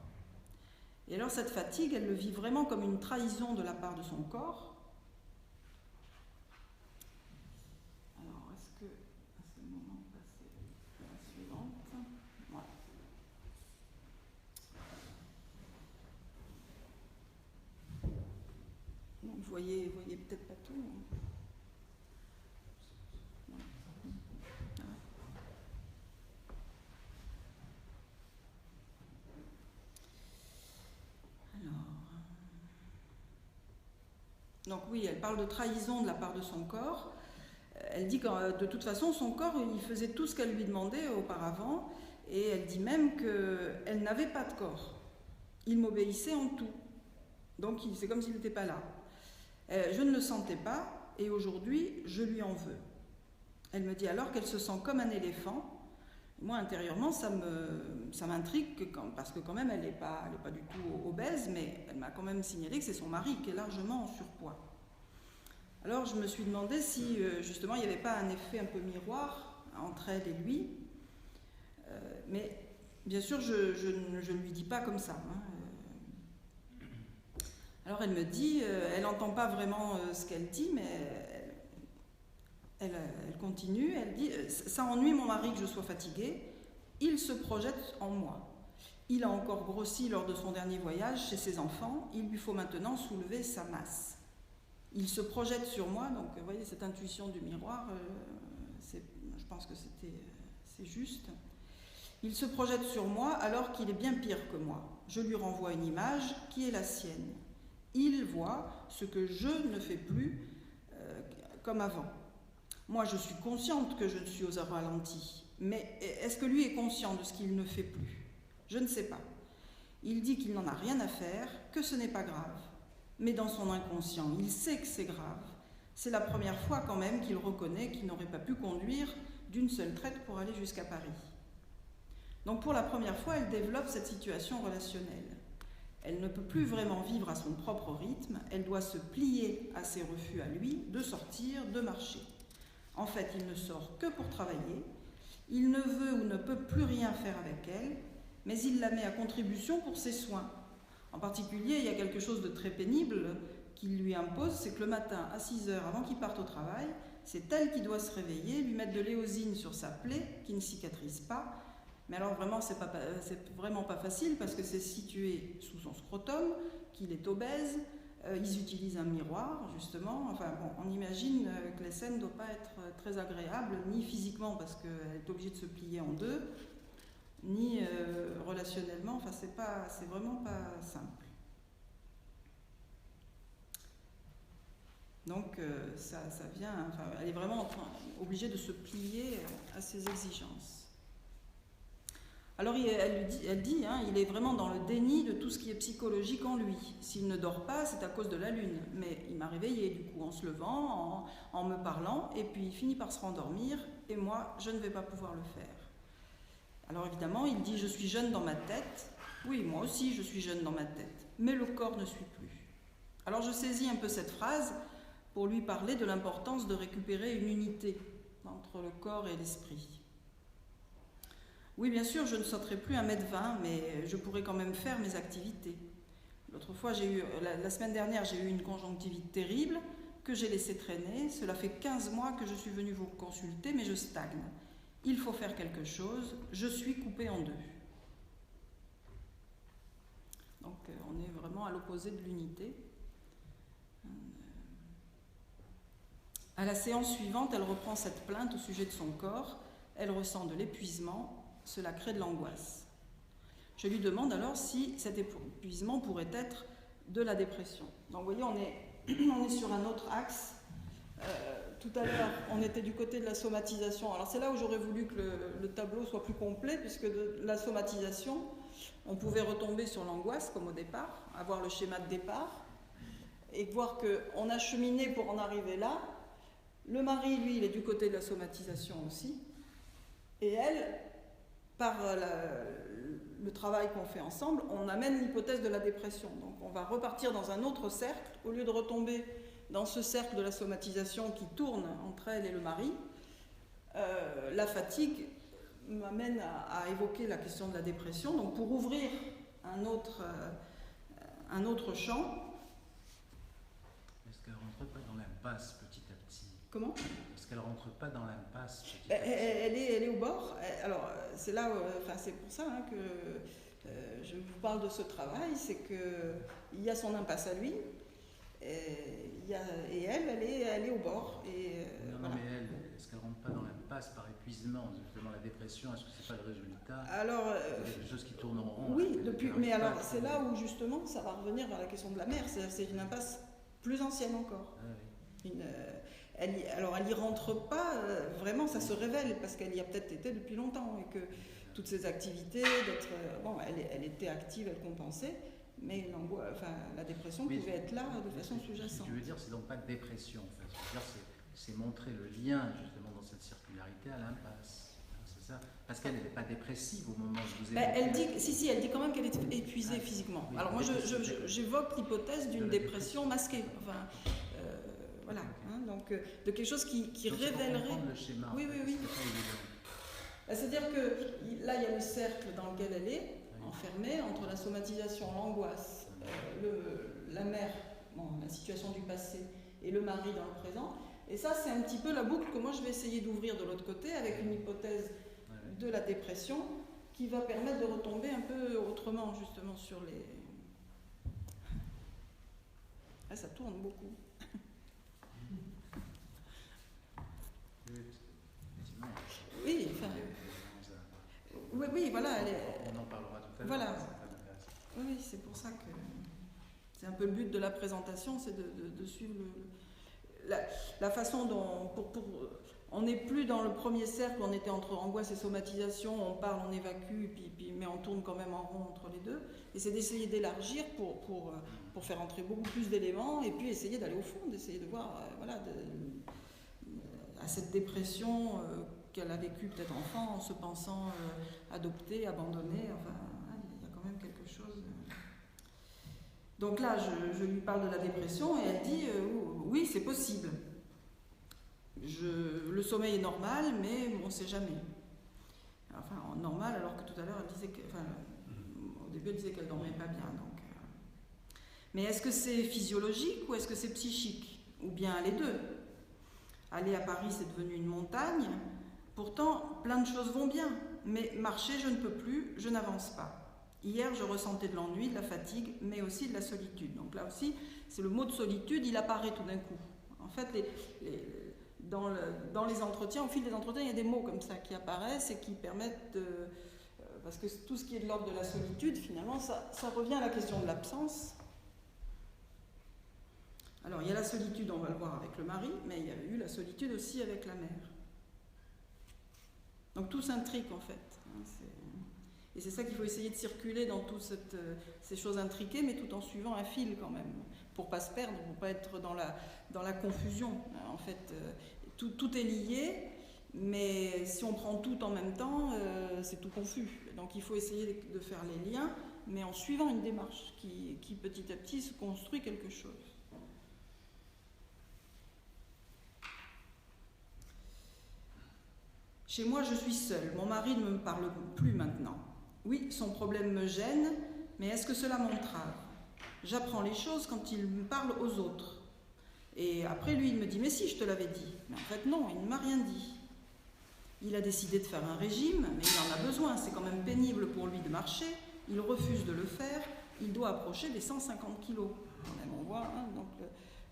Et alors cette fatigue, elle le vit vraiment comme une trahison de la part de son corps. Alors, est-ce que à ce moment passer à la suivante? Voilà. Donc, vous voyez peut-être pas tout. Hein. Donc oui, elle parle de trahison de la part de son corps. Elle dit que de toute façon, son corps, il faisait tout ce qu'elle lui demandait auparavant. Et elle dit même qu'elle n'avait pas de corps. Il m'obéissait en tout. Donc c'est comme s'il n'était pas là. Je ne le sentais pas et aujourd'hui, je lui en veux. Elle me dit alors qu'elle se sent comme un éléphant. Moi, intérieurement, ça m'intrigue parce que quand même, elle n'est pas du tout obèse, mais elle m'a quand même signalé que c'est son mari qui est largement en surpoids. Alors, je me suis demandé si, justement, il n'y avait pas un effet un peu miroir entre elle et lui. Mais, bien sûr, je ne lui dis pas comme ça. Hein. Alors, elle me dit, elle n'entend pas vraiment ce qu'elle dit, mais... Elle continue, elle dit « Ça ennuie mon mari que je sois fatiguée, il se projette en moi. Il a encore grossi lors de son dernier voyage chez ses enfants, il lui faut maintenant soulever sa masse. Il se projette sur moi, donc vous voyez cette intuition du miroir, je pense que c'est juste. Il se projette sur moi alors qu'il est bien pire que moi. Je lui renvoie une image qui est la sienne. Il voit ce que je ne fais plus comme avant. Moi, je suis consciente que je suis aux ralentis, mais est-ce que lui est conscient de ce qu'il ne fait plus? Je ne sais pas. Il dit qu'il n'en a rien à faire, que ce n'est pas grave. Mais dans son inconscient, il sait que c'est grave. C'est la première fois quand même qu'il reconnaît qu'il n'aurait pas pu conduire d'une seule traite pour aller jusqu'à Paris. Donc pour la première fois, elle développe cette situation relationnelle. Elle ne peut plus vraiment vivre à son propre rythme, elle doit se plier à ses refus à lui de sortir, de marcher. En fait, il ne sort que pour travailler, il ne veut ou ne peut plus rien faire avec elle, mais il la met à contribution pour ses soins. En particulier, il y a quelque chose de très pénible qu'il lui impose, c'est que le matin, à 6 heures, avant qu'il parte au travail, c'est elle qui doit se réveiller, lui mettre de l'éosine sur sa plaie, qui ne cicatrise pas. Mais alors vraiment, c'est vraiment pas facile, parce que c'est situé sous son scrotum, qu'il est obèse. Ils utilisent un miroir, justement. Enfin, bon, on imagine que les scènes ne doivent pas être très agréables, ni physiquement, parce qu'elle est obligée de se plier en deux. ni relationnellement. Enfin, c'est vraiment pas simple. Donc, ça vient. Enfin, elle est vraiment obligée de se plier à ces exigences. Alors elle dit, hein, il est vraiment dans le déni de tout ce qui est psychologique en lui. S'il ne dort pas, c'est à cause de la lune. Mais il m'a réveillée du coup en se levant, en me parlant, et puis il finit par se rendormir, et moi, je ne vais pas pouvoir le faire. Alors évidemment, il dit, je suis jeune dans ma tête. Oui, moi aussi, je suis jeune dans ma tête. Mais le corps ne suit plus. Alors je saisis un peu cette phrase pour lui parler de l'importance de récupérer une unité entre le corps et l'esprit. Oui, bien sûr, je ne sauterai plus 1m20, mais je pourrai quand même faire mes activités. L'autre fois, la semaine dernière, j'ai eu une conjonctivite terrible que j'ai laissée traîner. Cela fait 15 mois que je suis venue vous consulter, mais je stagne. Il faut faire quelque chose. Je suis coupée en deux. Donc, on est vraiment à l'opposé de l'unité. À la séance suivante, elle reprend cette plainte au sujet de son corps. Elle ressent de l'épuisement. Cela crée de l'angoisse. Je lui demande alors si cet épuisement pourrait être de la dépression. Donc vous voyez, on est sur un autre axe. Tout à l'heure, on était du côté de la somatisation. Alors c'est là où j'aurais voulu que le tableau soit plus complet, puisque de la somatisation, on pouvait retomber sur l'angoisse, comme au départ, avoir le schéma de départ, et voir qu'on a cheminé pour en arriver là. Le mari, lui, il est du côté de la somatisation aussi. Et elle, par le travail qu'on fait ensemble, on amène l'hypothèse de la dépression. Donc on va repartir dans un autre cercle, au lieu de retomber dans ce cercle de la somatisation qui tourne entre elle et le mari. La fatigue m'amène à évoquer la question de la dépression. Donc pour ouvrir un autre champ. Est-ce qu'elle ne rentre pas dans l'impasse petit à petit? Comment? Est-ce qu'elle ne rentre pas dans l'impasse petit à petit? Elle est au bord. Alors c'est là, c'est pour ça hein, que je vous parle de ce travail, c'est qu'il y a son impasse à lui, et elle est au bord. Et, non, voilà. Mais elle, est-ce qu'elle ne rentre pas dans l'impasse par épuisement? Justement, la dépression, est-ce que ce n'est pas le résultat? Alors, des choses qui tournent en rond. Oui, mais alors c'est là où justement ça va revenir vers la question de la mère. C'est une impasse plus ancienne encore. Ah, oui. Elle y rentre pas, vraiment ça se révèle parce qu'elle y a peut-être été depuis longtemps et que toutes ces activités, elle était active, elle compensait, mais la dépression pouvait être là de façon sous-jacente. Ce que tu veux dire, c'est donc pas de dépression, en fait. Ce que je veux dire, c'est montrer le lien justement dans cette circularité à l'impasse. C'est ça? Parce qu'elle n'est pas dépressive au moment où vous évoquez. Elle dit, elle dit quand même qu'elle est épuisée physiquement. Oui, alors moi, j'évoque l'hypothèse d'une dépression masquée. Enfin, voilà, hein, donc de quelque chose qui révélerait. Le schéma, oui. C'est-à-dire que là, il y a le cercle dans lequel elle est, enfermée, entre la somatisation, l'angoisse, la mère, la situation du passé, et le mari dans le présent. Et ça, c'est un petit peu la boucle que moi, je vais essayer d'ouvrir de l'autre côté, avec une hypothèse de la dépression, qui va permettre de retomber un peu autrement, justement, sur les... Là, ça tourne beaucoup. Oui, oui, voilà. On en parlera tout à l'heure. Voilà. Oui, c'est pour ça que c'est un peu le but de la présentation, c'est de suivre la façon dont... on n'est plus dans le premier cercle, on était entre angoisse et somatisation, on parle, on évacue, mais on tourne quand même en rond entre les deux. Et c'est d'essayer d'élargir pour faire entrer beaucoup plus d'éléments et puis essayer d'aller au fond, d'essayer de voir à cette dépression qu'elle a vécue peut-être enfant en se pensant adoptée, abandonnée. Enfin, il y a quand même quelque chose. Donc là, je lui parle de la dépression et elle dit oui, c'est possible. Le sommeil est normal, mais on ne sait jamais. Enfin, normal, alors que tout à l'heure, elle disait au début, elle disait qu'elle ne dormait pas bien. Donc, mais est-ce que c'est physiologique ou est-ce que c'est psychique? Ou bien les deux? Aller à Paris, c'est devenu une montagne. Pourtant, plein de choses vont bien. Mais marcher, je ne peux plus, je n'avance pas. Hier, je ressentais de l'ennui, de la fatigue, mais aussi de la solitude. Donc là aussi, c'est le mot de solitude, il apparaît tout d'un coup. En fait, dans les entretiens, au fil des entretiens, il y a des mots comme ça qui apparaissent et qui permettent parce que tout ce qui est de l'ordre de la solitude, finalement, ça revient à la question de l'absence. Alors, il y a la solitude, on va le voir avec le mari, mais il y a eu la solitude aussi avec la mère. Donc tout s'intrique en fait. Et c'est ça qu'il faut essayer de circuler dans toutes ces choses intriquées, mais tout en suivant un fil quand même, pour ne pas se perdre, pour ne pas être dans la confusion. En fait, tout est lié, mais si on prend tout en même temps, c'est tout confus. Donc il faut essayer de faire les liens, mais en suivant une démarche qui petit à petit se construit quelque chose. Chez moi, je suis seule. Mon mari ne me parle plus maintenant. Oui, son problème me gêne, mais est-ce que cela m'entrave? J'apprends les choses quand il me parle aux autres. Et après, lui, il me dit « Mais si, je te l'avais dit. » Mais en fait, non, il ne m'a rien dit. Il a décidé de faire un régime, mais il en a besoin. C'est quand même pénible pour lui de marcher. Il refuse de le faire. Il doit approcher des 150 kilos. Quand même, on voit, hein, donc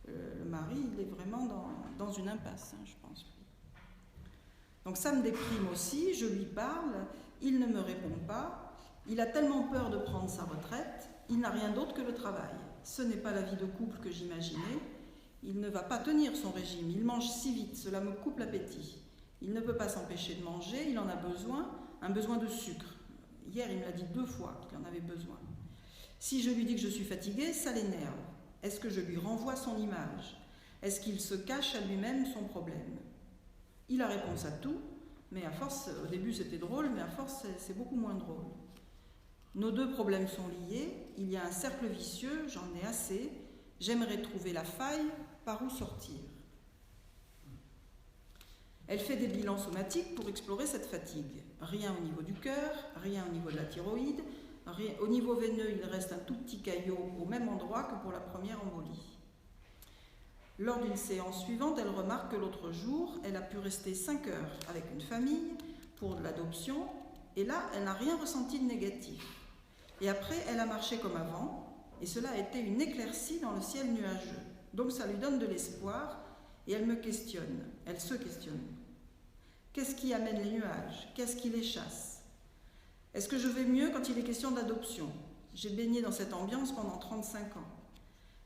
le mari, il est vraiment dans une impasse, hein, je pense. Donc ça me déprime aussi, je lui parle, il ne me répond pas, il a tellement peur de prendre sa retraite, il n'a rien d'autre que le travail. Ce n'est pas la vie de couple que j'imaginais, il ne va pas tenir son régime, il mange si vite, cela me coupe l'appétit. Il ne peut pas s'empêcher de manger, il en a besoin, un besoin de sucre. Hier, il me l'a dit 2 fois qu'il en avait besoin. Si je lui dis que je suis fatiguée, ça l'énerve. Est-ce que je lui renvoie son image? Est-ce qu'il se cache à lui-même son problème? Il a réponse à tout, mais à force, au début c'était drôle, mais à force c'est beaucoup moins drôle. Nos 2 problèmes sont liés, il y a un cercle vicieux, j'en ai assez, j'aimerais trouver la faille, par où sortir. Elle fait des bilans somatiques pour explorer cette fatigue. Rien au niveau du cœur, rien au niveau de la thyroïde, au niveau veineux il reste un tout petit caillot au même endroit que pour la première embolie. Lors d'une séance suivante, elle remarque que l'autre jour, elle a pu rester 5 heures avec une famille pour de l'adoption, et là, elle n'a rien ressenti de négatif. Et après, elle a marché comme avant, et cela a été une éclaircie dans le ciel nuageux. Donc ça lui donne de l'espoir, et elle me questionne, elle se questionne. Qu'est-ce qui amène les nuages? Qu'est-ce qui les chasse? Est-ce que je vais mieux quand il est question d'adoption? J'ai baigné dans cette ambiance pendant 35 ans.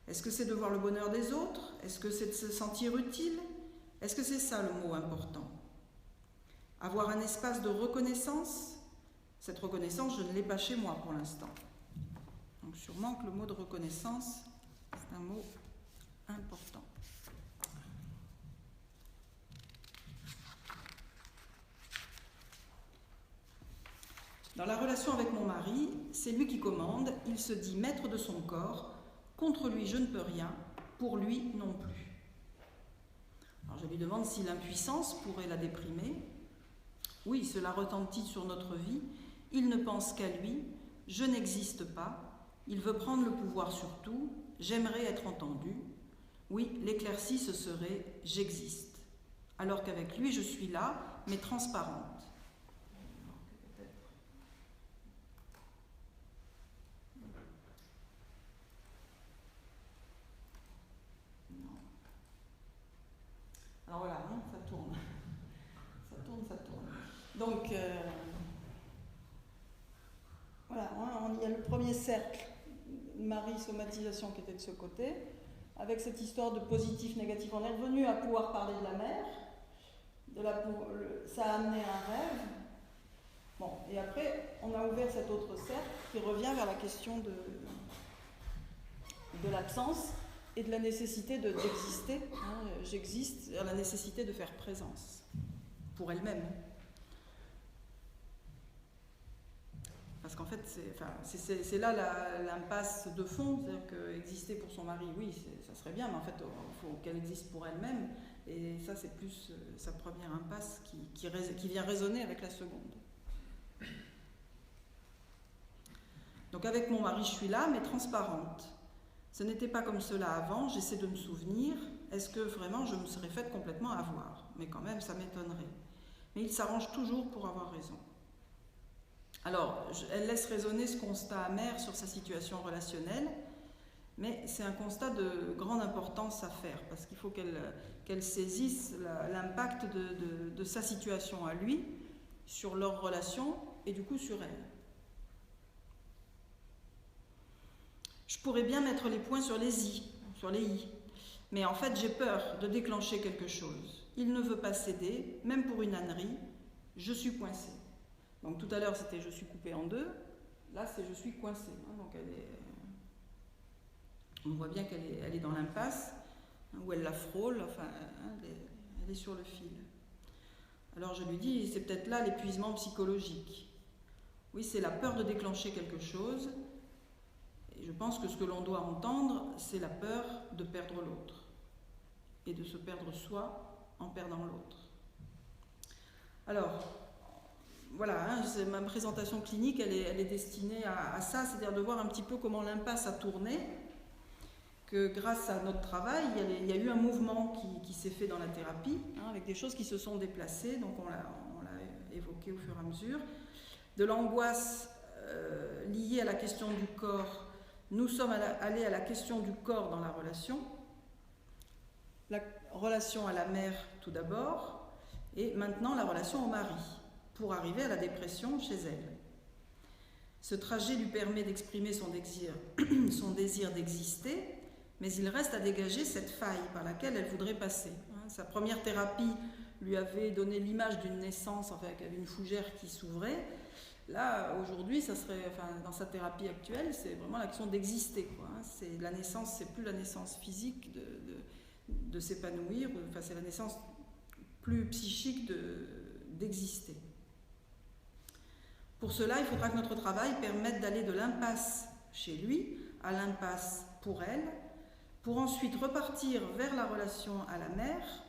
Est-ce que c'est de voir le bonheur des autres? Est-ce que c'est de se sentir utile? Est-ce que c'est ça le mot important? Avoir un espace de reconnaissance? Cette reconnaissance, je ne l'ai pas chez moi pour l'instant. Donc sûrement que le mot de reconnaissance, c'est un mot important. Dans la relation avec mon mari, c'est lui qui commande, il se dit maître de son corps. Contre lui, je ne peux rien, pour lui non plus. Alors je lui demande si l'impuissance pourrait la déprimer. Oui, cela retentit sur notre vie. Il ne pense qu'à lui, je n'existe pas. Il veut prendre le pouvoir sur tout, j'aimerais être entendu. Oui, l'éclaircie, ce serait j'existe. Alors qu'avec lui, je suis là, mais transparente. Alors voilà, hein, ça tourne. Ça tourne, ça tourne. Donc, voilà, hein, il y a le premier cercle, Marie, somatisation, qui était de ce côté, avec cette histoire de positif, négatif. On est revenu à pouvoir parler de la mère, ça a amené un rêve. Bon, et après, on a ouvert cet autre cercle qui revient vers la question de l'absence et de la nécessité d'exister. Hein, j'existe, la nécessité de faire présence pour elle-même. Parce qu'en fait, c'est là l'impasse de fond, c'est-à-dire qu'exister pour son mari, oui, ça serait bien, mais en fait, il faut qu'elle existe pour elle-même. Et ça, c'est plus sa première impasse qui vient résonner avec la seconde. Donc avec mon mari, je suis là, mais transparente. Ce n'était pas comme cela avant, j'essaie de me souvenir. Est-ce que vraiment je me serais faite complètement avoir? Mais quand même, ça m'étonnerait. Mais il s'arrange toujours pour avoir raison. Alors, elle laisse résonner ce constat amer sur sa situation relationnelle, mais c'est un constat de grande importance à faire, parce qu'il faut qu'elle saisisse l'impact de sa situation à lui, sur leur relation, et du coup sur elle. Je pourrais bien mettre les points sur les i, sur les i. Mais en fait, j'ai peur de déclencher quelque chose. Il ne veut pas céder, même pour une ânerie. Je suis coincé. Donc tout à l'heure, c'était je suis coupé en deux. Là, c'est je suis coincé. Donc on voit bien qu'elle est dans l'impasse, où elle la frôle, enfin, elle est sur le fil. Alors je lui dis, c'est peut-être là l'épuisement psychologique. Oui, c'est la peur de déclencher quelque chose. Et je pense que ce que l'on doit entendre, c'est la peur de perdre l'autre. Et de se perdre soi en perdant l'autre. Alors, voilà, ma présentation clinique, elle est destinée à ça, c'est-à-dire de voir un petit peu comment l'impasse a tourné, que grâce à notre travail, il y a eu un mouvement qui s'est fait dans la thérapie, avec des choses qui se sont déplacées, donc on l'a évoqué au fur et à mesure. De l'angoisse liée à la question du corps, nous sommes allés à la question du corps dans la relation à la mère tout d'abord, et maintenant la relation au mari, pour arriver à la dépression chez elle. Ce trajet lui permet d'exprimer son désir d'exister, mais il reste à dégager cette faille par laquelle elle voudrait passer. Sa première thérapie lui avait donné l'image d'une naissance, enfin, avec une fougère qui s'ouvrait. Là, aujourd'hui, ça serait, enfin, dans sa thérapie actuelle, c'est vraiment la question d'exister. C'est la naissance, c'est plus la naissance physique de s'épanouir, enfin, c'est la naissance plus psychique d'exister. Pour cela, il faudra que notre travail permette d'aller de l'impasse chez lui à l'impasse pour elle, pour ensuite repartir vers la relation à la mère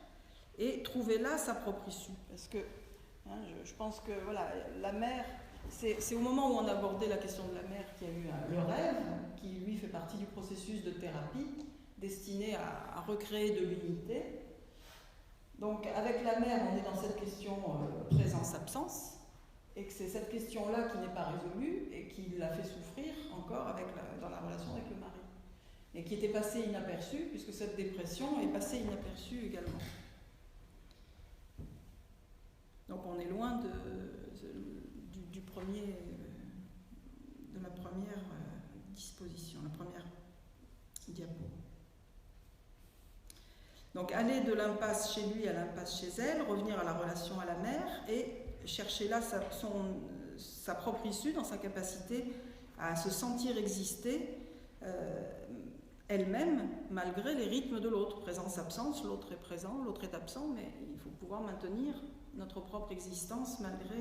et trouver là sa propre issue. Parce que je pense que voilà, la mère, c'est au moment où on abordait la question de la mère qu'il y a eu le rêve, qui lui fait partie du processus de thérapie, destiné à recréer de l'unité. Donc avec la mère, on est dans cette question présence-absence, et que c'est cette question-là qui n'est pas résolue et qui l'a fait souffrir encore dans la relation avec le mari. Et qui était passée inaperçue, puisque cette dépression est passée inaperçue également. Donc on est loin de la première disposition, la première diapo. Donc aller de l'impasse chez lui à l'impasse chez elle, revenir à la relation à la mère et chercher là sa propre issue dans sa capacité à se sentir exister elle-même malgré les rythmes de l'autre. Présence-absence, l'autre est présent, l'autre est absent, mais il faut pouvoir maintenir notre propre existence malgré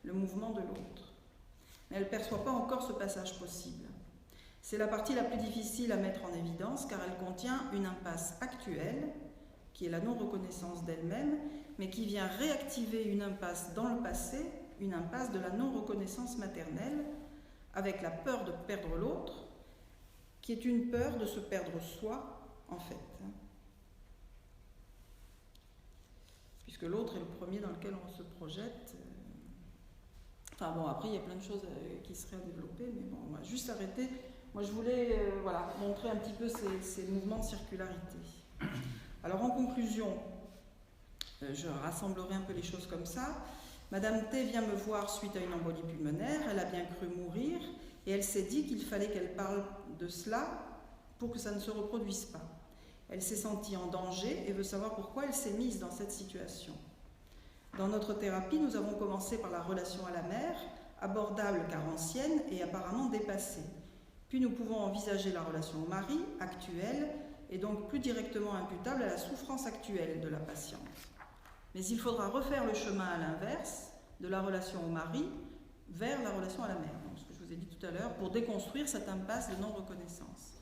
le mouvement de l'autre. Mais elle ne perçoit pas encore ce passage possible. C'est la partie la plus difficile à mettre en évidence car elle contient une impasse actuelle, qui est la non-reconnaissance d'elle-même, mais qui vient réactiver une impasse dans le passé, une impasse de la non-reconnaissance maternelle, avec la peur de perdre l'autre, qui est une peur de se perdre soi, en fait. Puisque l'autre est le premier dans lequel on se projette. Enfin bon, après il y a plein de choses qui seraient à développer, mais bon, on va juste arrêter. Moi je voulais montrer un petit peu ces mouvements de circularité. Alors en conclusion, je rassemblerai un peu les choses comme ça. Madame T vient me voir suite à une embolie pulmonaire, elle a bien cru mourir, et elle s'est dit qu'il fallait qu'elle parle de cela pour que ça ne se reproduise pas. Elle s'est sentie en danger et veut savoir pourquoi elle s'est mise dans cette situation. Dans notre thérapie, nous avons commencé par la relation à la mère, abordable car ancienne et apparemment dépassée. Puis nous pouvons envisager la relation au mari, actuelle, et donc plus directement imputable à la souffrance actuelle de la patiente. Mais il faudra refaire le chemin à l'inverse, de la relation au mari vers la relation à la mère, donc ce que je vous ai dit tout à l'heure, pour déconstruire cette impasse de non-reconnaissance.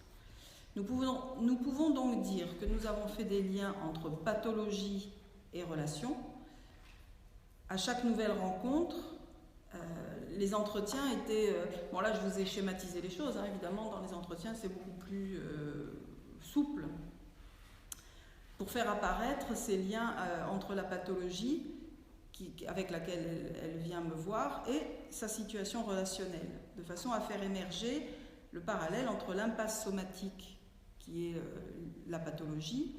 Nous pouvons donc dire que nous avons fait des liens entre pathologie et relation. À chaque nouvelle rencontre, les entretiens étaient... bon là, je vous ai schématisé les choses, évidemment, dans les entretiens, c'est beaucoup plus souple. Pour faire apparaître ces liens entre la pathologie avec laquelle elle vient me voir et sa situation relationnelle, de façon à faire émerger le parallèle entre l'impasse somatique, qui est la pathologie,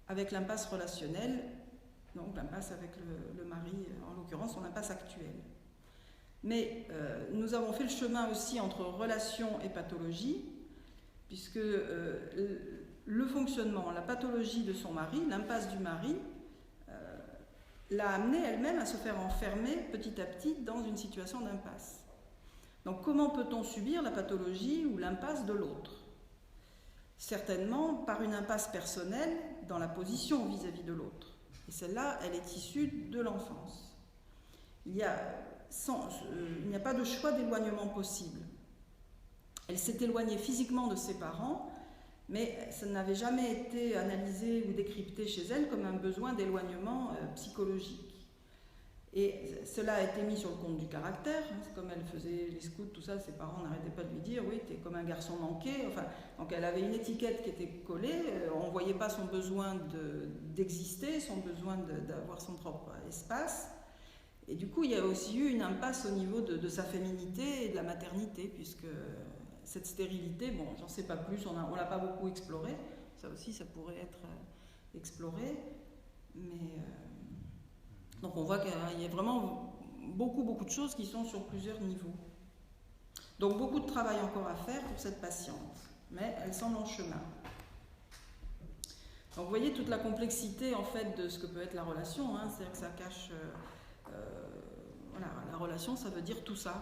avec l'impasse relationnelle, donc l'impasse avec le mari, en l'occurrence son impasse actuelle. Mais nous avons fait le chemin aussi entre relation et pathologie, puisque le fonctionnement, la pathologie de son mari, l'impasse du mari, l'a amenée elle-même à se faire enfermer petit à petit dans une situation d'impasse. Donc comment peut-on subir la pathologie ou l'impasse de l'autre? Certainement par une impasse personnelle dans la position vis-à-vis de l'autre. Et celle-là, elle est issue de l'enfance. Il n'y a pas de choix d'éloignement possible. Elle s'est éloignée physiquement de ses parents, mais ça n'avait jamais été analysé ou décrypté chez elle comme un besoin d'éloignement psychologique. Et cela a été mis sur le compte du caractère, hein, c'est comme elle faisait les scouts, tout ça, ses parents n'arrêtaient pas de lui dire « oui, t'es comme un garçon manqué ». Enfin, donc elle avait une étiquette qui était collée, on ne voyait pas son besoin d'exister, son besoin d'avoir son propre espace. Et du coup, il y a aussi eu une impasse au niveau de sa féminité et de la maternité, puisque cette stérilité, bon, j'en sais pas plus, on ne l'a pas beaucoup exploré, ça aussi, ça pourrait être exploré, mais... Donc on voit qu'il y a vraiment beaucoup de choses qui sont sur plusieurs niveaux. Donc beaucoup de travail encore à faire pour cette patiente, mais elle semble en chemin. Donc vous voyez toute la complexité en fait de ce que peut être la relation, hein, c'est-à-dire que ça cache... voilà, la relation, ça veut dire tout ça,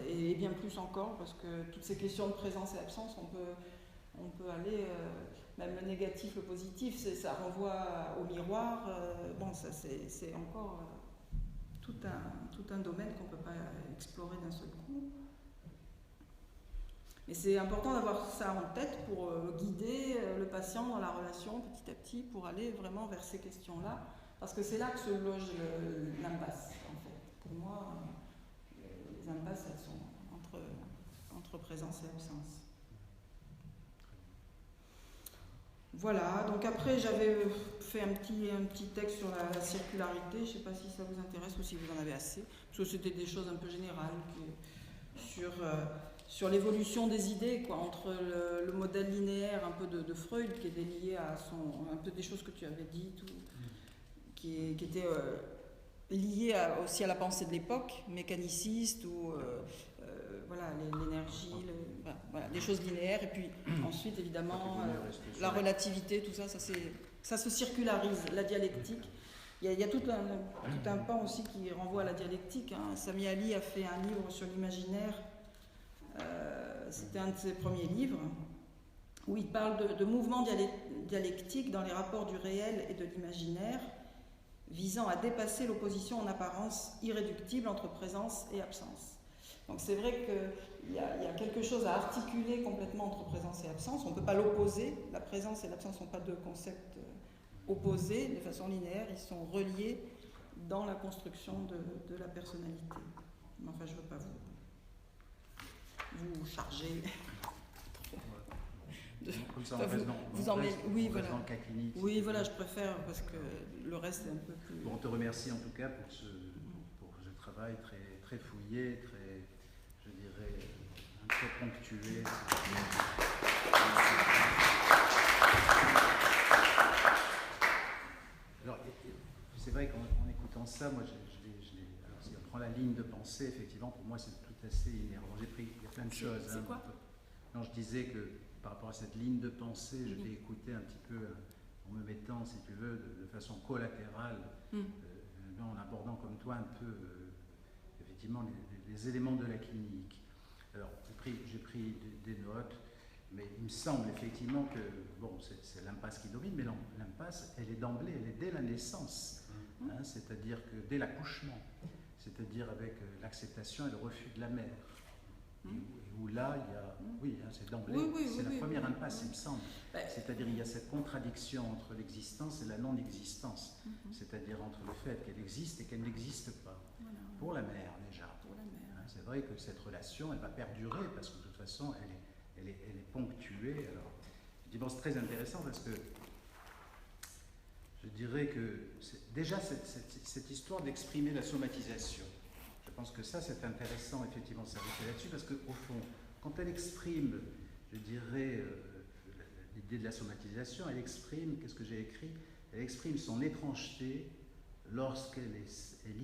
et bien plus encore, parce que toutes ces questions de présence et absence, on peut aller... même le négatif, le positif, ça renvoie au miroir. Bon, ça c'est encore tout un domaine qu'on ne peut pas explorer d'un seul coup. Mais c'est important d'avoir ça en tête pour guider le patient dans la relation petit à petit, pour aller vraiment vers ces questions-là, parce que c'est là que se loge l'impasse, en fait. Pour moi, les impasses, elles sont entre présence et absence. Voilà, donc après j'avais fait un petit texte sur la circularité, je ne sais pas si ça vous intéresse ou si vous en avez assez, parce que c'était des choses un peu générales sur l'évolution des idées, quoi, entre le modèle linéaire un peu de Freud qui était lié à un peu des choses que tu avais dit, qui était lié aussi à la pensée de l'époque, mécaniciste ou voilà, l'énergie, voilà, des choses linéaires, et puis ensuite évidemment la relativité, tout ça, ça se circularise, la dialectique. Il y a tout un pan aussi qui renvoie à la dialectique, hein. Sami Ali a fait un livre sur l'imaginaire, c'était un de ses premiers livres, où il parle de mouvements dialectiques dans les rapports du réel et de l'imaginaire, visant à dépasser l'opposition en apparence irréductible entre présence et absence. Donc c'est vrai qu'il y a quelque chose à articuler complètement entre présence et absence. On ne peut pas l'opposer. La présence et l'absence ne sont pas deux concepts opposés de façon linéaire. Ils sont reliés dans la construction de la personnalité. Mais enfin, je ne veux pas vous charger. Comme ça, on reste dans le cas clinique. Oui, voilà, je préfère parce que le reste est un peu plus... Bon, on te remercie en tout cas pour ce travail très fouillé, je dirais, très ponctué. Alors, c'est vrai qu'en écoutant ça, moi, alors, si on prend la ligne de pensée, effectivement, pour moi, c'est tout assez inhérent. Il y a plein de choses. C'est quoi ? Non, je disais que par rapport à cette ligne de pensée, je l'ai écoutée un petit peu en me mettant, si tu veux, de façon collatérale, en abordant comme toi un peu, effectivement, les éléments de la clinique. Alors, j'ai pris des notes, mais il me semble effectivement que, bon, c'est l'impasse qui domine, mais l'impasse, elle est d'emblée, elle est dès la naissance, hein, c'est-à-dire que dès l'accouchement, c'est-à-dire avec l'acceptation et le refus de la mère. Où là, il y a, oui, hein, c'est d'emblée, c'est la première impasse, il me semble. C'est-à-dire il y a cette contradiction entre l'existence et la non-existence, c'est-à-dire entre le fait qu'elle existe et qu'elle n'existe pas. Voilà. Pour la mère, déjà. Hein, c'est vrai que cette relation, elle va perdurer parce que de toute façon, elle est ponctuée. Alors, je dis, bon, c'est très intéressant parce que je dirais que déjà cette histoire d'exprimer la somatisation. Je pense que ça, c'est intéressant, effectivement, de s'arrêter là-dessus, parce qu'au fond, quand elle exprime, je dirais, l'idée de la somatisation, elle exprime, qu'est-ce que j'ai écrit ? Elle exprime son étrangeté lorsqu'elle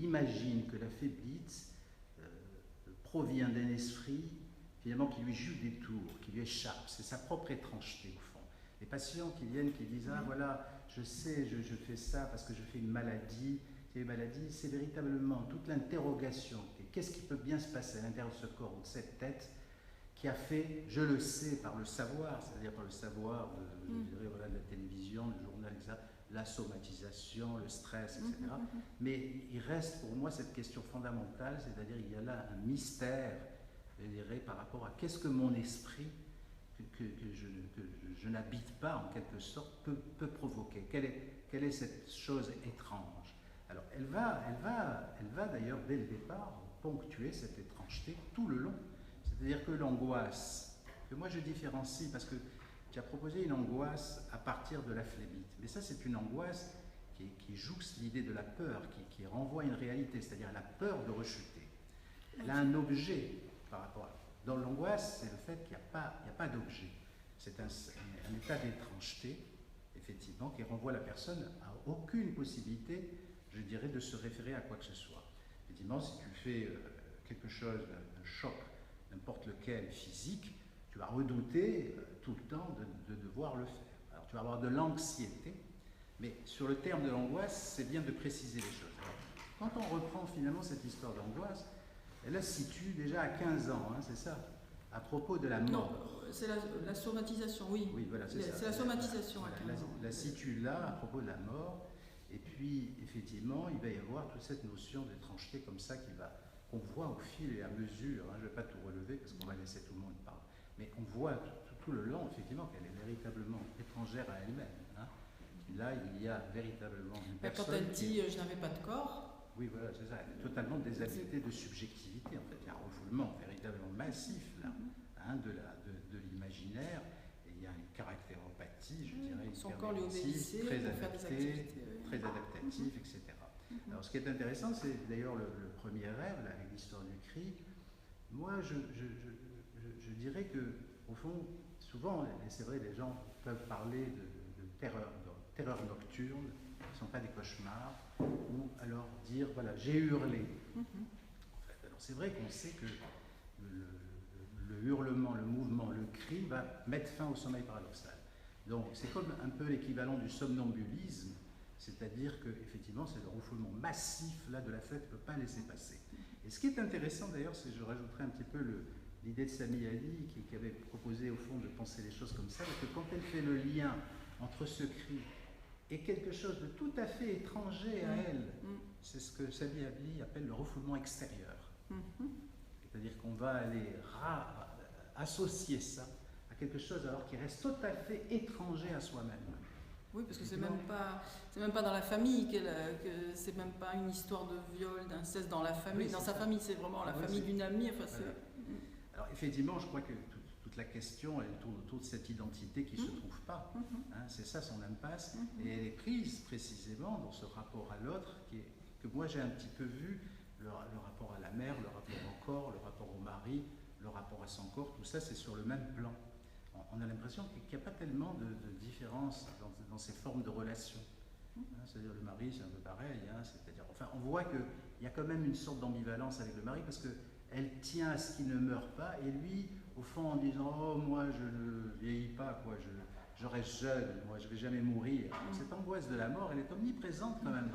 imagine que la faiblesse provient d'un esprit finalement, qui lui joue des tours, qui lui échappe. C'est sa propre étrangeté, au fond. Les patients qui viennent, qui disent « Ah, voilà, je sais, je fais ça parce que je fais une maladie. » Les maladies, c'est véritablement toute l'interrogation. Qu'est-ce qui peut bien se passer à l'intérieur de ce corps ou de cette tête qui a fait, je le sais, par le savoir, c'est-à-dire par le savoir de, je dirais, voilà, de la télévision, du journal, etc., la somatisation, le stress, etc. Mais il reste pour moi cette question fondamentale, c'est-à-dire il y a là un mystère, je dirais, par rapport à qu'est-ce que mon esprit, que je n'habite pas en quelque sorte, peut provoquer. Quelle est cette chose étrange? Alors elle va d'ailleurs dès le départ ponctuer cette étrangeté tout le long. C'est-à-dire que l'angoisse, que moi je différencie parce que tu as proposé une angoisse à partir de la phlébite. Mais ça, c'est une angoisse qui jouxte l'idée de la peur, qui renvoie à une réalité, c'est-à-dire la peur de rechuter. Elle a un objet par rapport à... Dans l'angoisse, c'est le fait qu'il n'y a pas d'objet. C'est un état d'étrangeté, effectivement, qui renvoie la personne à aucune possibilité, je dirais, de se référer à quoi que ce soit. Effectivement, si tu fais quelque chose d'un choc, n'importe lequel physique, tu vas redouter tout le temps de devoir le faire. Alors tu vas avoir de l'anxiété, mais sur le terme de l'angoisse, c'est bien de préciser les choses. Alors, quand on reprend finalement cette histoire d'angoisse, elle la situe déjà à 15 ans, hein, c'est ça, à propos de la mort. Non, c'est la somatisation, oui. Oui, voilà, c'est ça. C'est la somatisation voilà, à 15 ans. La situe là à propos de la mort, et puis effectivement, il va y avoir toute cette notion d'étrangeté comme ça qu'on voit au fil et à mesure, hein, je ne vais pas tout relever parce qu'on va laisser tout le monde parler, mais on voit tout le long effectivement qu'elle est véritablement étrangère à elle-même. Hein. Là, il y a véritablement une personne... Quand elle dit « je n'avais pas de corps », oui, voilà, c'est ça, elle est totalement déshabitée de subjectivité, en fait. Il y a un refoulement véritablement massif là, hein, de l'imaginaire, et il y a une caractéropathie, je dirais, son corps lui obéissait, très adapté, très adaptatif, etc. Alors, ce qui est intéressant, c'est d'ailleurs le premier rêve, là, avec l'histoire du cri. Moi, je dirais que, au fond, souvent, et c'est vrai, les gens peuvent parler de terreur nocturne, ce ne sont pas des cauchemars, ou alors dire, voilà, j'ai hurlé. En fait, alors, c'est vrai qu'on sait que le hurlement, le mouvement, le cri va mettre fin au sommeil paradoxal. Donc, c'est comme un peu l'équivalent du somnambulisme. C'est-à-dire qu'effectivement, c'est le refoulement massif là, de la fête ne peut pas laisser passer. Et ce qui est intéressant d'ailleurs, c'est que je rajouterai un petit peu l'idée de Sami Ali qui avait proposé au fond de penser les choses comme ça, parce que quand elle fait le lien entre ce cri et quelque chose de tout à fait étranger à elle, c'est ce que Sami Ali appelle le refoulement extérieur. C'est-à-dire qu'on va aller associer ça à quelque chose alors qui reste tout à fait étranger à soi-même. Oui, parce que c'est même pas dans la famille, que c'est même pas une histoire de viol, d'inceste dans la famille. Oui, dans sa famille, c'est vraiment la famille d'une amie. Enfin, voilà. Alors effectivement, je crois que toute la question, elle tourne autour de cette identité qui ne se trouve pas. Hein, c'est ça son impasse. Et elle est prise précisément dans ce rapport à l'autre que moi j'ai un petit peu vu, le rapport à la mère, le rapport au corps, le rapport au mari, le rapport à son corps, tout ça c'est sur le même plan. On a l'impression qu'il n'y a pas tellement de différence dans ces formes de relations. C'est-à-dire le mari, c'est un peu pareil. C'est-à-dire, enfin, on voit qu'il y a quand même une sorte d'ambivalence avec le mari parce qu'elle tient à ce qu'il ne meure pas et lui, au fond, en disant « Oh, moi, je ne vieillis pas, quoi, je reste jeune, moi, je ne vais jamais mourir. » Cette angoisse de la mort, elle est omniprésente quand même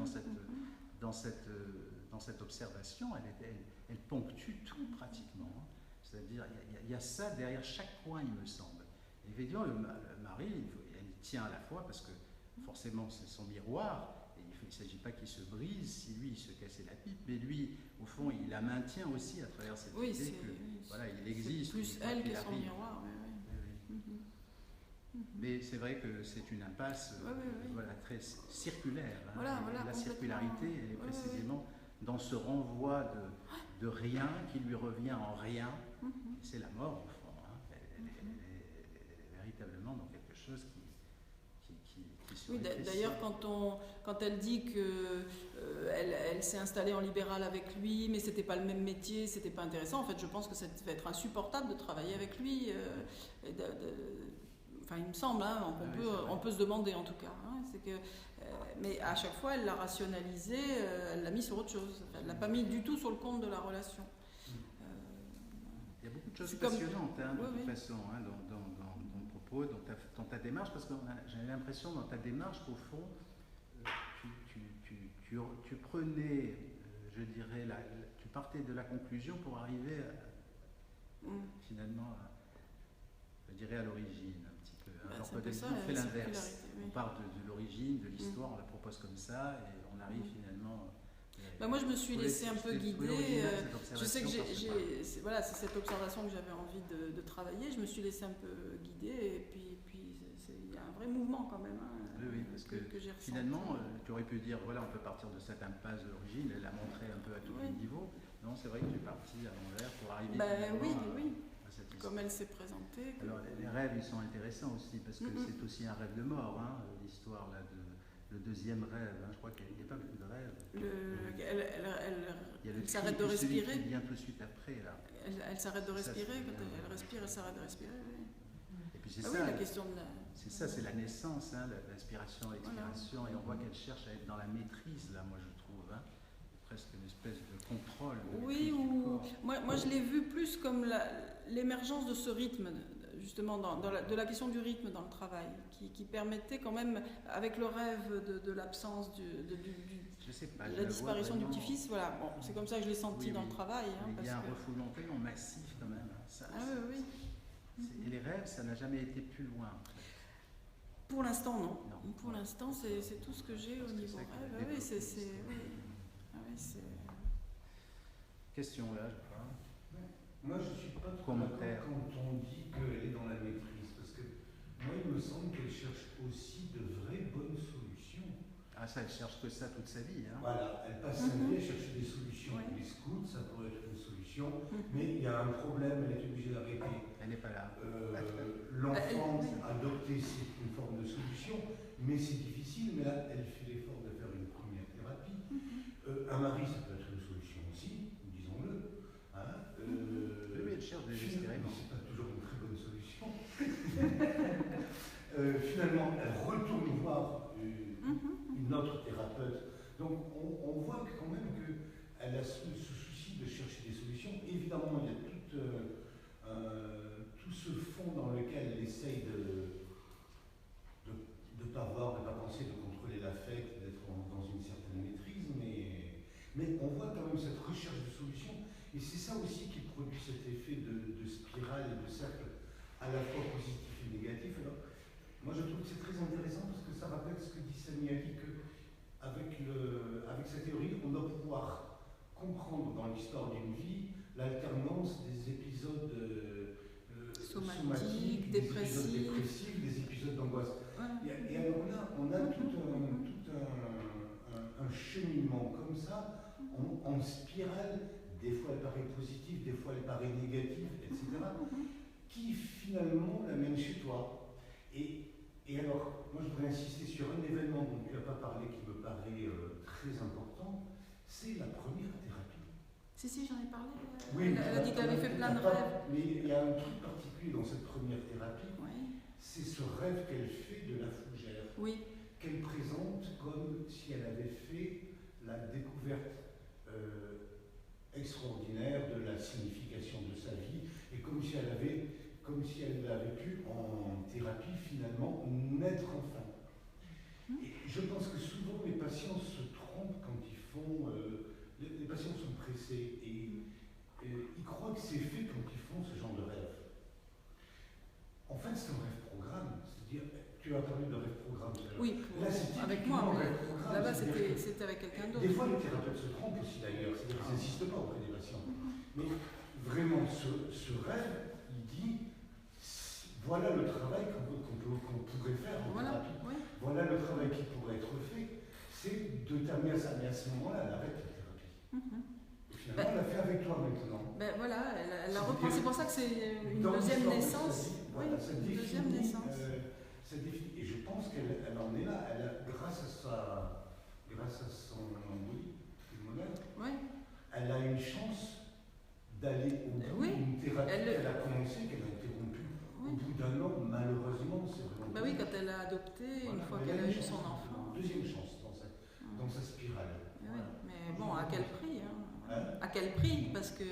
dans cette observation. Elle ponctue tout pratiquement. C'est-à-dire, il y a ça derrière chaque coin, il me semble. Évidemment, le mari, elle tient à la fois parce que forcément c'est son miroir, et il ne s'agit pas qu'il se brise si lui il se cassait la pipe, mais lui, au fond, il la maintient aussi à travers cette idée que voilà, il existe. Plus elle que son miroir. Mais c'est vrai que c'est une impasse voilà, très circulaire. Hein, voilà, la circularité, elle est précisément dans ce renvoi de rien qui lui revient en rien, et c'est la mort, au fond. Véritablement dans quelque chose qui oui, d'ailleurs, quand elle dit que elle s'est installée en libéral avec lui, mais c'était pas le même métier, c'était pas intéressant. En fait, je pense que ça va être insupportable de travailler avec lui. Enfin, il me semble, hein, on peut se demander en tout cas. Hein, c'est que, mais à chaque fois, elle l'a rationalisé, elle l'a mis sur autre chose. Elle l'a pas mis du tout sur le compte de la relation. Il y a beaucoup de choses C'est comme- passionnantes de Oui, toute oui. façon dans ton propos, dans ta démarche, parce que j'ai l'impression dans ta démarche qu'au fond, tu prenais, je dirais, tu partais de la conclusion pour arriver finalement, je dirais, à l'origine un petit peu. Bah, Alors c'est un peu peut-être ça, on fait la l'inverse. circularité, oui. On part de l'origine, de l'histoire, on la propose comme ça, et on arrive finalement. Bah, moi, je me suis laissée un peu guider. Je sais que c'est c'est cette observation que j'avais envie de travailler. Je me suis laissée un peu guider, et puis il y a un vrai mouvement quand même oui, parce que j'ai ressenti. finalement, tu aurais pu dire, voilà, on peut partir de cette impasse de l'origine et la montrer un peu à tous les niveaux. Non, c'est vrai que tu es parti à l'envers pour arriver à cette histoire. Comme elle s'est présentée. Alors, les rêves, ils sont intéressants aussi, parce que c'est aussi un rêve de mort, l'histoire là le deuxième rêve. Je crois qu'il n'y a pas beaucoup de rêves. Elle s'arrête de respirer. Qui vient tout de suite après, là. Elle s'arrête de respirer. Quand elle respire, elle s'arrête de respirer. Oui. Et puis c'est ça, oui, la question de la... C'est ça, c'est la naissance, l'inspiration, l'expiration, et on voit qu'elle cherche à être dans la maîtrise, là, moi je trouve, presque une espèce de contrôle. Moi je l'ai vu plus comme l'émergence de ce rythme, justement, de la question du rythme dans le travail, qui permettait quand même, avec le rêve de l'absence de la disparition du petit-fils, voilà, bon, c'est comme ça que je l'ai senti dans le travail. Il y a un refoulement tellement massif quand même. Oui. Et les rêves, ça n'a jamais été plus loin. En fait. Pour l'instant, non. Pour l'instant, c'est tout ce que j'ai au niveau rêve. Question là, je crois. Moi, je ne suis pas trop d'accord quand on dit qu'elle est dans la maîtrise, parce que moi, il me semble qu'elle cherche aussi de vraies bonnes solutions. Ah, ça, elle cherche que ça toute sa vie. Voilà, elle passe sa vie à chercher des solutions. Les scouts, ça pourrait être une solution, mais il y a un problème, elle est obligée d'arrêter. Elle n'est pas là. L'enfant adopté, c'est une forme de solution, mais c'est difficile, mais là, elle fait l'effort de faire une première thérapie. Un mari, ça peut être une solution aussi, disons-le. Oui, elle cherche désespérément. C'est pas toujours une très bonne solution. Finalement, elle retourne voir une autre thérapeute. Donc, on voit quand même qu'elle a ce souci de chercher des solutions. Évidemment, il y a tout ce fond dans lequel elle essaye de ne pas voir, de ne pas penser, de contrôler l'affect, d'être dans une certaine maîtrise, mais on voit quand même cette recherche de solutions, et c'est ça aussi qui produit cet effet de spirale et de cercle à la fois positif et négatif. Alors, moi je trouve que c'est très intéressant parce que ça rappelle ce que dit Sami Ali, qu'avec sa théorie, on doit pouvoir comprendre dans l'histoire d'une vie l'alternance des épisodes somatiques, des épisodes dépressifs, des épisodes d'angoisse. Et alors là, on a tout un cheminement comme ça, en spirale. Des fois elle paraît positive, des fois elle paraît négative, etc. Qui finalement l'amène chez toi. Et alors, moi je voudrais insister sur un événement dont tu n'as pas parlé qui me paraît très important, c'est la première thérapie. Si, j'en ai parlé. Oui, elle a dit qu'elle avait fait plein de rêves. Mais il y a un truc particulier dans cette première thérapie, c'est ce rêve qu'elle fait de la fougère, qu'elle présente comme si elle avait fait la découverte extraordinaire de la signification de sa vie, et comme si elle avait pu en thérapie finalement naître enfin. Et je pense que souvent les patients se trompent quand ils font... les patients sont pressés et ils croient que c'est fait quand ils font ce genre de rêve. En fait, c'est un rêve programme, c'est-à-dire, tu as parlé de rêve programme. Oui, là, c'est avec moi, mais là-bas c'était avec quelqu'un d'autre. Des fois, les thérapeutes se trompent aussi d'ailleurs, c'est-à-dire qu'ils n'insistent pas auprès des patients. Mais vraiment, ce rêve, il dit, voilà le travail qu'on pourrait faire en thérapie. Voilà le travail qui pourrait être fait, c'est de t'amener à ça. Mais à ce moment-là, elle arrête la thérapie. Et finalement, elle l'a fait avec toi maintenant. Voilà, elle la reprend. C'est pour ça que c'est une deuxième naissance. Une deuxième naissance. Et je pense qu'elle en est là. Grâce à son embolie pulmonaire, elle a une chance d'aller au bout d'une thérapie qu'elle a commencée, qu'elle a interrompue. Au bout d'un an, malheureusement, c'est vraiment... oui, quand elle a adopté, une fois qu'elle a eu son enfant. Deuxième chance dans sa spirale. Mais bon, à quel prix À quel prix? Parce que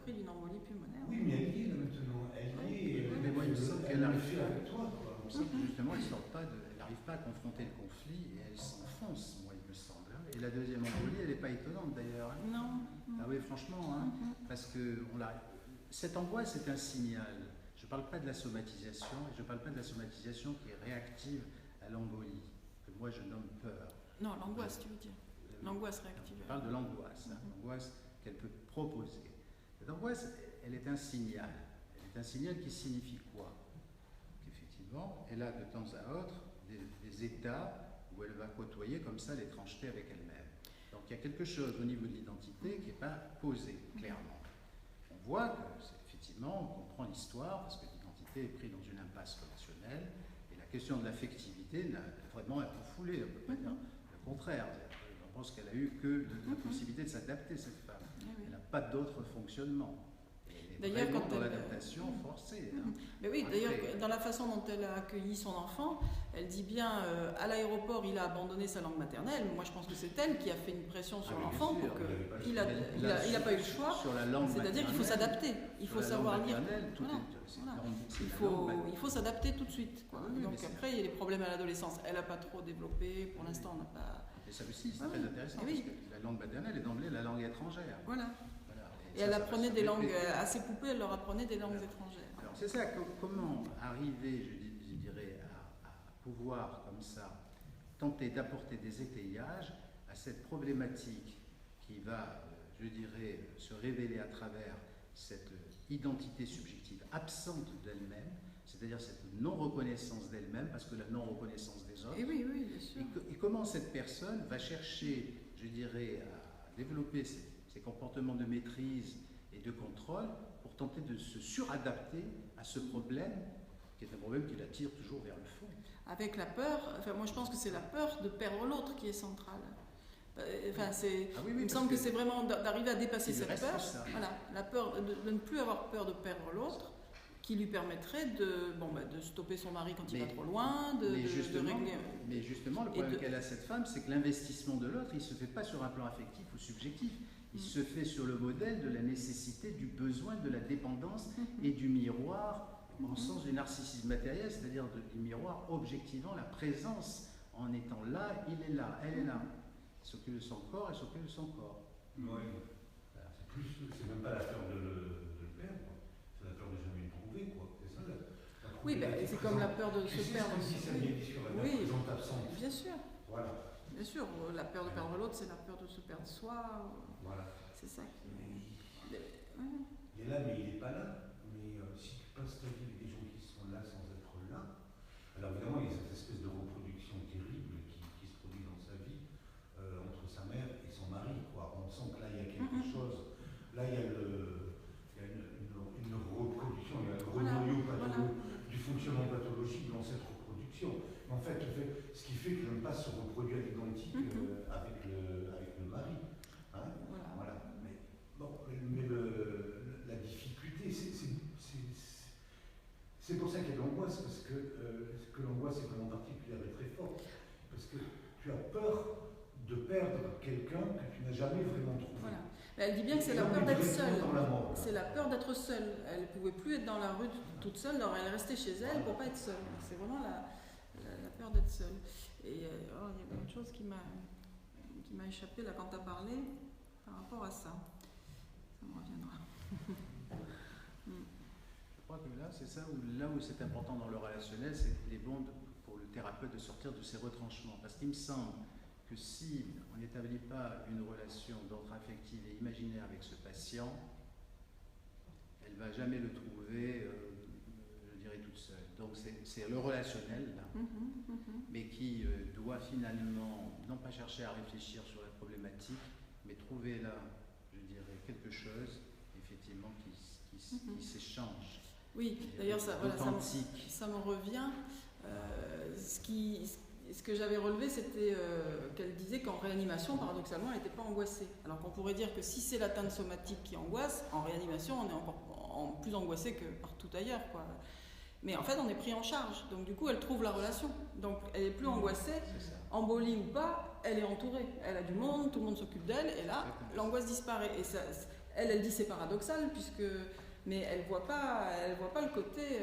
pris d'une embolie pulmonaire. Oui, mais elle y est là maintenant. Elle y est. Mais moi, il me semble qu'elle elle arrive fait avec toi, quoi. Il me semble que justement, elle n'arrive pas à confronter le conflit et elle s'enfonce, moi, il me semble. Et la deuxième embolie, elle n'est pas étonnante d'ailleurs. Hein. Non. Ah oui, franchement, hein, parce que cette angoisse est un signal. Je ne parle pas de la somatisation, et je ne parle pas de la somatisation qui est réactive à l'embolie, que moi je nomme peur. Non, l'angoisse, tu veux dire. L'angoisse réactive. Je parle de l'angoisse, l'angoisse qu'elle peut proposer. Cette angoisse, elle est un signal. Elle est un signal qui signifie quoi? Qu'effectivement, elle a de temps à autre des états où elle va côtoyer comme ça l'étrangeté avec elle-même. Donc il y a quelque chose au niveau de l'identité qui n'est pas posé clairement. On voit que, effectivement, on comprend l'histoire parce que l'identité est prise dans une impasse relationnelle et la question de l'affectivité n'a vraiment un peu foulé, on ne peut pas dire le contraire. On pense qu'elle a eu que la possibilité de s'adapter, cette femme. Elle n'a pas d'autre fonctionnement. D'ailleurs, quand dans elle... l'adaptation forcée. Hein. Mais oui, d'ailleurs, dans la façon dont elle a accueilli son enfant, elle dit bien, à l'aéroport, il a abandonné sa langue maternelle. Moi, je pense que c'est elle qui a fait une pression sur l'enfant pour qu'il n'a pas eu le choix. C'est-à-dire qu'il faut s'adapter. Il faut savoir lire. Il faut s'adapter tout de suite. Quoi. Oui, donc après, il y a des problèmes à l'adolescence. Elle n'a pas trop développé. Pour l'instant, on n'a pas... Et ça aussi, c'est très intéressant, parce que la langue maternelle est d'emblée la langue étrangère. Voilà. Et elle apprenait des langues, à ses poupées, elle leur apprenait des langues étrangères. Alors c'est ça, comment arriver, je dirais, à pouvoir, comme ça, tenter d'apporter des étayages à cette problématique qui va, je dirais, se révéler à travers cette identité subjective absente d'elle-même, c'est-à-dire cette non-reconnaissance d'elle-même, parce que la non-reconnaissance des autres. Et oui, bien sûr. Et comment cette personne va chercher, je dirais, à développer ces comportements de maîtrise et de contrôle pour tenter de se suradapter à ce problème, qui est un problème qui la tire toujours vers le fond. Avec la peur, moi je pense que c'est la peur de perdre l'autre qui est centrale. Il me semble que c'est vraiment d'arriver à dépasser cette peur, la peur de ne plus avoir peur de perdre l'autre, qui lui permettrait de stopper son mari quand il va trop loin, de régler... Mais justement, le problème qu'elle a, cette femme, c'est que l'investissement de l'autre, il ne se fait pas sur un plan affectif ou subjectif. Il se fait sur le modèle de la nécessité, du besoin, de la dépendance et du miroir, en sens du narcissisme matériel, c'est-à-dire du miroir objectivant la présence. En étant là, il est là, elle est là. Il s'occupe de son corps, elle s'occupe de son corps. Oui, c'est même pas la peur de le perdre, c'est la peur de jamais le trouver, quoi. C'est ça la c'est comme la peur de se perdre. Si ça vient sur la présente absente. Bien sûr. Voilà. Bien sûr, la peur de perdre l'autre, c'est la peur de se perdre soi. Voilà. C'est ça qui... Il est là, mais il n'est pas là. Mais si tu passes ta vie avec des gens qui sont là sans être là, alors évidemment, il y a cette espèce de reproduction terrible qui se produit dans sa vie entre sa mère et son mari, quoi. On sent que là, il y a quelque chose. Là, il y a une reproduction, il y a le renoyau du fonctionnement pathologique dans cette reproduction. Mais en fait, ce qui fait que je ne pas se reproduire à l'identique avec le mari. Hein, voilà. Mais la difficulté, c'est pour ça qu'il y a de l'angoisse, parce que l'angoisse est vraiment particulière et très forte. Parce que tu as peur de perdre quelqu'un que tu n'as jamais vraiment trouvé. Voilà. Elle dit bien que c'est la peur d'être seule. C'est la peur d'être seule. Elle ne pouvait plus être dans la rue toute seule, alors elle restait chez elle pour ne pas être seule. C'est vraiment la peur d'être seule. Et il y a une chose qui m'a échappé là quand tu as parlé par rapport à ça. Ça me reviendra. Je crois que là, c'est ça là où c'est important dans le relationnel, c'est qu'il est bon pour le thérapeute de sortir de ses retranchements. Parce qu'il me semble que si on n'établit pas une relation d'ordre affectif et imaginaire avec ce patient, elle ne va jamais le trouver, je dirais, toute seule. Donc c'est le relationnel, là, mais qui doit finalement, non pas chercher à réfléchir sur la problématique, mais trouver là, je dirais, quelque chose, effectivement, qui s'échange. Oui, d'ailleurs, ça me revient. Ce que j'avais relevé, c'était qu'elle disait qu'en réanimation, paradoxalement, elle n'était pas angoissée. Alors qu'on pourrait dire que si c'est l'atteinte somatique qui angoisse, en réanimation, on est encore plus angoissé que partout ailleurs, quoi. Mais en fait, on est pris en charge. Donc du coup, elle trouve la relation. Donc elle est plus angoissée, embolie ou pas, elle est entourée. Elle a du monde, tout le monde s'occupe d'elle, et là, l'angoisse disparaît. Et ça, elle dit c'est paradoxal, mais elle voit pas le côté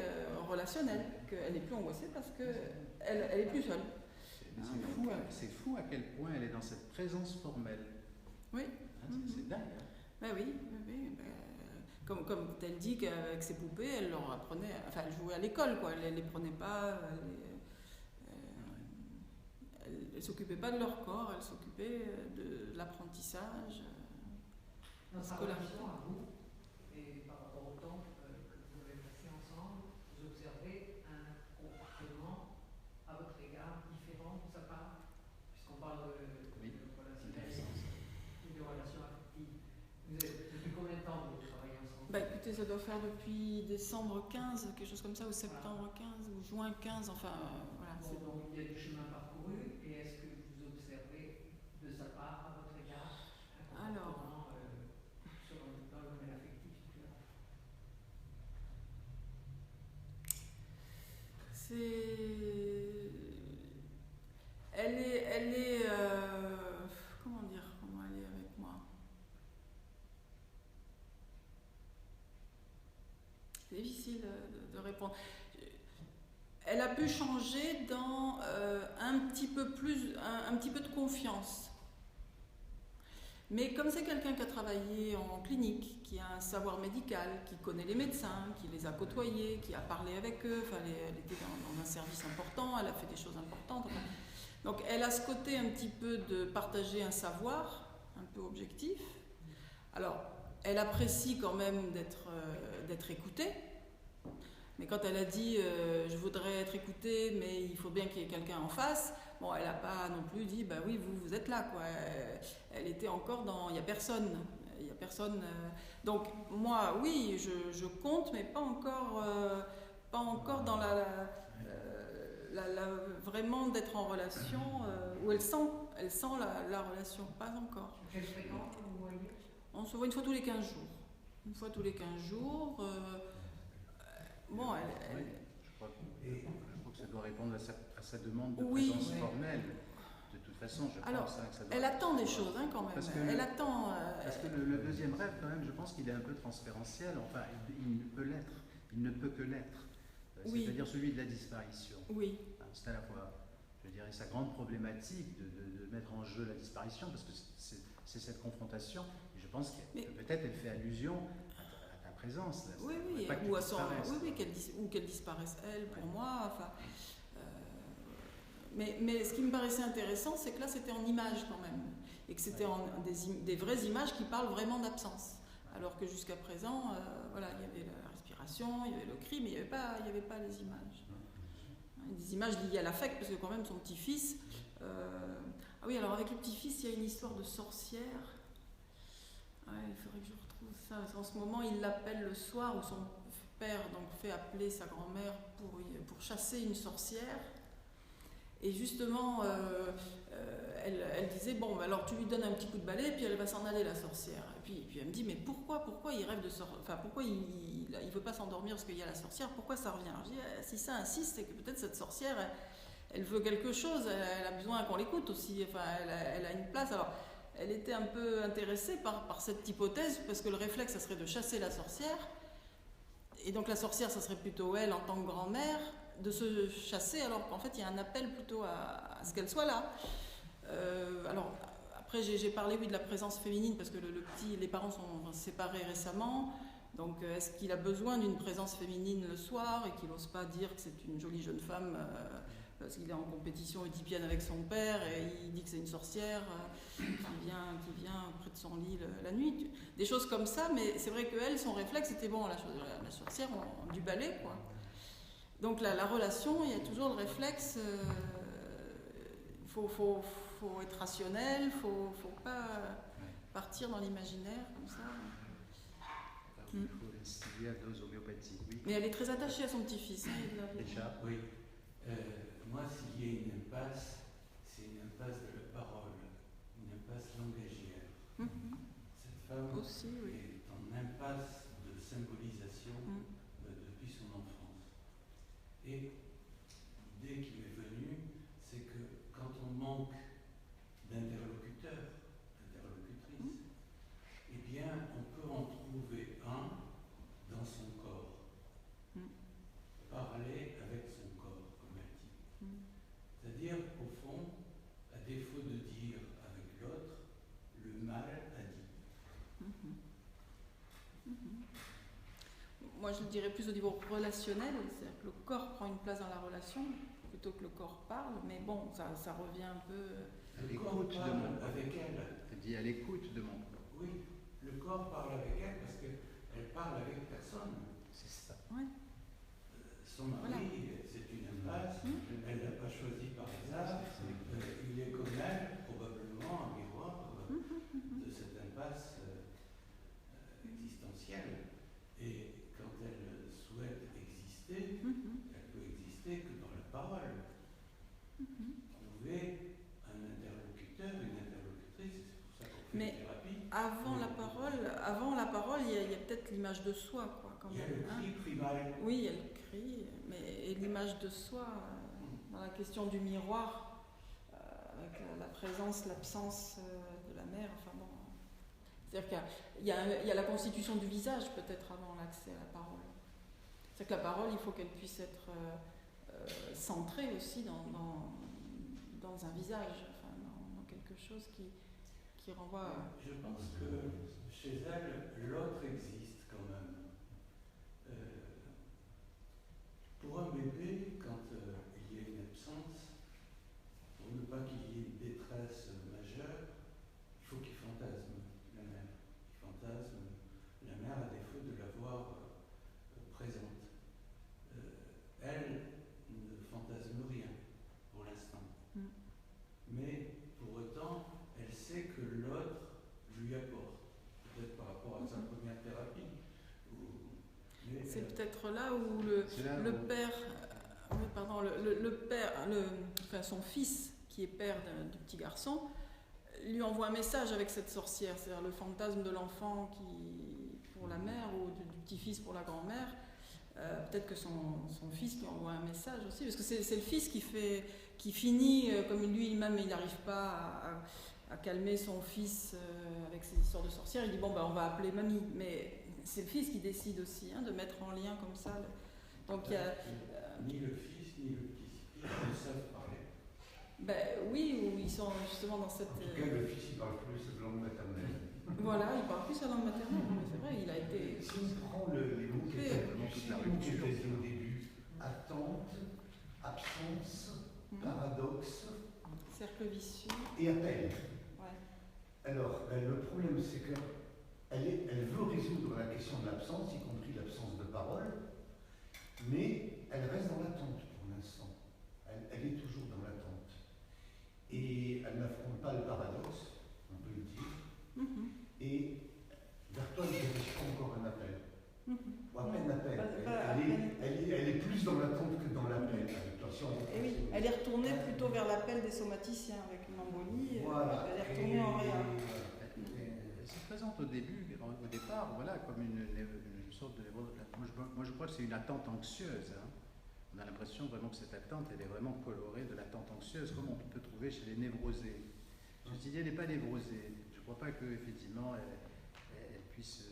relationnel, qu'elle est plus angoissée parce qu'elle est plus seule. C'est fou à quel point elle est dans cette présence formelle. Oui. C'est dingue. Ben oui. Comme elle dit qu'avec ses poupées, elle leur apprenait, enfin elle jouait à l'école, quoi. Elle les prenait pas, elle s'occupait pas de leur corps, elle s'occupait de l'apprentissage, Dans sa relation à vous, et par rapport au temps que vous avez passé ensemble, vous observez un comportement à votre égard différent de sa part, puisqu'on parle de relations affectives. Depuis combien de temps vous travaillez ensemble? Écoutez, ça doit faire depuis décembre 15, quelque chose comme ça, ou septembre 15, ou juin 15, enfin voilà. Bon, donc il y a du chemin parcouru, et est-ce que vous observez de sa part à votre égard un comportement dans le domaine affectif? Elle est comment elle est avec moi? C'est difficile de répondre. Elle a pu changer dans un petit peu de confiance. Mais comme c'est quelqu'un qui a travaillé en clinique, qui a un savoir médical, qui connaît les médecins, qui les a côtoyés, qui a parlé avec eux, elle était dans un service important, elle a fait des choses importantes. Donc elle a ce côté un petit peu de partager un savoir, un peu objectif. Alors, elle apprécie quand même d'être écoutée. Mais quand elle a dit je voudrais être écoutée, mais il faut bien qu'il y ait quelqu'un en face, bon, elle n'a pas non plus dit bah oui, vous êtes là, quoi. Elle était encore dans il n'y a personne. Donc moi, oui, je compte, mais pas encore dans vraiment d'être en relation où elle sent la relation, pas encore. Quelle fréquence vous voyez? On se voit une fois tous les 15 jours. Bon, je crois que ça doit répondre à sa demande de présence formelle. De toute façon, je pense que ça doit... Elle attend des choses quand même. Parce que le deuxième rêve, quand même, je pense qu'il est un peu transférentiel. Enfin, il ne peut l'être. Il ne peut que l'être. C'est-à-dire celui de la disparition. Oui. C'est à la fois, je dirais, sa grande problématique de mettre en jeu la disparition, parce que c'est cette confrontation. Et je pense que peut-être elle fait allusion à ta présence. Là. Oui, ou qu'elle disparaisse elle, pour moi. Enfin, mais ce qui me paraissait intéressant, c'est que là, c'était en images quand même, et que c'était des vraies images qui parlent vraiment d'absence. Alors que jusqu'à présent, il y avait la respiration, il y avait le cri, mais il n'y avait pas les images. Des images liées à l'affect, parce que quand même son petit-fils... Ah oui, alors avec le petit-fils, il y a une histoire de sorcière. Il faudrait que je retrouve ça. En ce moment, il l'appelle le soir, où son père fait appeler sa grand-mère pour chasser une sorcière. Et justement, elle disait, bon, alors tu lui donnes un petit coup de balai, puis elle va s'en aller, la sorcière. Et puis elle me dit, mais pourquoi il rêve de sortir, enfin pourquoi il veut pas s'endormir parce qu'il y a la sorcière, pourquoi ça revient? Alors je dis, si ça insiste, c'est que peut-être cette sorcière, elle veut quelque chose, elle a besoin qu'on l'écoute aussi, enfin elle a une place. Alors elle était un peu intéressée par cette hypothèse, parce que le réflexe, ça serait de chasser la sorcière, et donc la sorcière, ça serait plutôt elle en tant que grand-mère, de se chasser, alors qu'en fait il y a un appel plutôt à ce qu'elle soit là. Alors après j'ai parlé de la présence féminine, parce que les parents sont séparés récemment, donc est-ce qu'il a besoin d'une présence féminine le soir, et qu'il n'ose pas dire que c'est une jolie jeune femme parce qu'il est en compétition oedipienne avec son père, et il dit que c'est une sorcière qui vient près de son lit la nuit, des choses comme ça. Mais c'est vrai qu'elle, son réflexe c'était bon, la sorcière, du balai, quoi. Donc la relation, il y a toujours le réflexe, il faut être rationnel, il ne faut pas partir dans l'imaginaire comme ça. Il faut l'instiller à dose homéopathique, oui. Mais elle est très attachée à son petit-fils. Déjà, oui. Moi, s'il y a une impasse, c'est une impasse de la parole, une impasse langagière. Cette femme aussi, oui, est en impasse de symbolisation depuis son enfance. Et l'idée qui m'est venue, c'est que quand on manque d'interlocuteurs, d'interlocutrices, eh bien, on peut entendre moi je le dirais plus au niveau relationnel, c'est-à-dire que le corps prend une place dans la relation plutôt que le corps parle, mais bon, ça revient un peu... À l'écoute de mon corps. Avec elle. Elle dit à l'écoute de mon corps. Oui, le corps parle avec elle parce qu'elle parle avec personne. C'est ça. Ouais. Son mari, c'est une impasse, elle ne l'a pas choisi par hasard. Il est comme elle, probablement un miroir de cette impasse existentielle. Et quand elle souhaite exister, elle peut exister que dans la parole. Trouver un interlocuteur, une interlocutrice, c'est pour ça qu'on fait Mais une thérapie. avant la parole, il y a peut-être l'image de soi, quoi, quand Il y a même. le cri primal. Oui, il y a le cri, mais et l'image de soi, dans la question du miroir, avec la présence, l'absence de la mère, enfin bon. C'est-à-dire qu'il y a la constitution du visage peut-être avant l'accès à la parole. C'est-à-dire que la parole, il faut qu'elle puisse être centrée aussi dans un visage, enfin, dans quelque chose qui renvoie à... Je pense que chez elle, l'autre existe quand même. Pour un bébé, quand il y a une absence, pour ne pas qu'il y ait une détresse majeure, il faut qu'il fantasme la mère. Il fantasme la mère à défaut de l'avoir présente. Elle ne fantasme rien pour l'instant. Mais pour autant, elle sait que l'autre lui apporte. Peut-être par rapport à sa première thérapie. C'est peut-être là où le père, enfin son fils, qui est père du petit garçon, lui envoie un message avec cette sorcière, c'est-à-dire le fantasme de l'enfant pour la mère ou du petit-fils pour la grand-mère. Peut-être que son fils lui envoie un message aussi, parce que c'est le fils qui finit, comme lui-même il n'arrive pas à calmer son fils avec ses histoires de sorcière, il dit bon ben on va appeler mamie, mais c'est le fils qui décide aussi de mettre en lien comme ça. Donc il y a ni le fils ni le petit-fils ne savent parler. Ben oui, ou ils sont justement dans cette... En tout cas, le fils, il parle plus sa langue maternelle. Voilà, il parle plus sa langue maternelle, mais c'est vrai, il a été... Si on prend les mots qui étaient dit au début, attente, absence, paradoxe, cercle vicieux et appel. Ouais. Alors, le problème, c'est qu'elle veut résoudre la question de l'absence, y compris l'absence de parole, mais elle reste dans l'attente pour l'instant. Elle est toujours dans l'attente. Et elle n'affronte pas le paradoxe, on peut le dire. Et vers toi, il n'y a pas encore un appel. Ou à peine appel. Elle est plus dans l'attente que dans l'appel. Et oui, elle est retournée plutôt vers l'appel des somaticiens avec une embolie. Voilà. Elle est retournée en réa. Elle se présente au départ, voilà, comme une sorte de... Moi, je crois que c'est une attente anxieuse. On a l'impression vraiment que cette attente, elle est vraiment colorée de l'attente anxieuse, comme on peut trouver chez les névrosés. Ceci dit, elle n'est pas névrosée. Je ne crois pas qu'effectivement, elle puisse,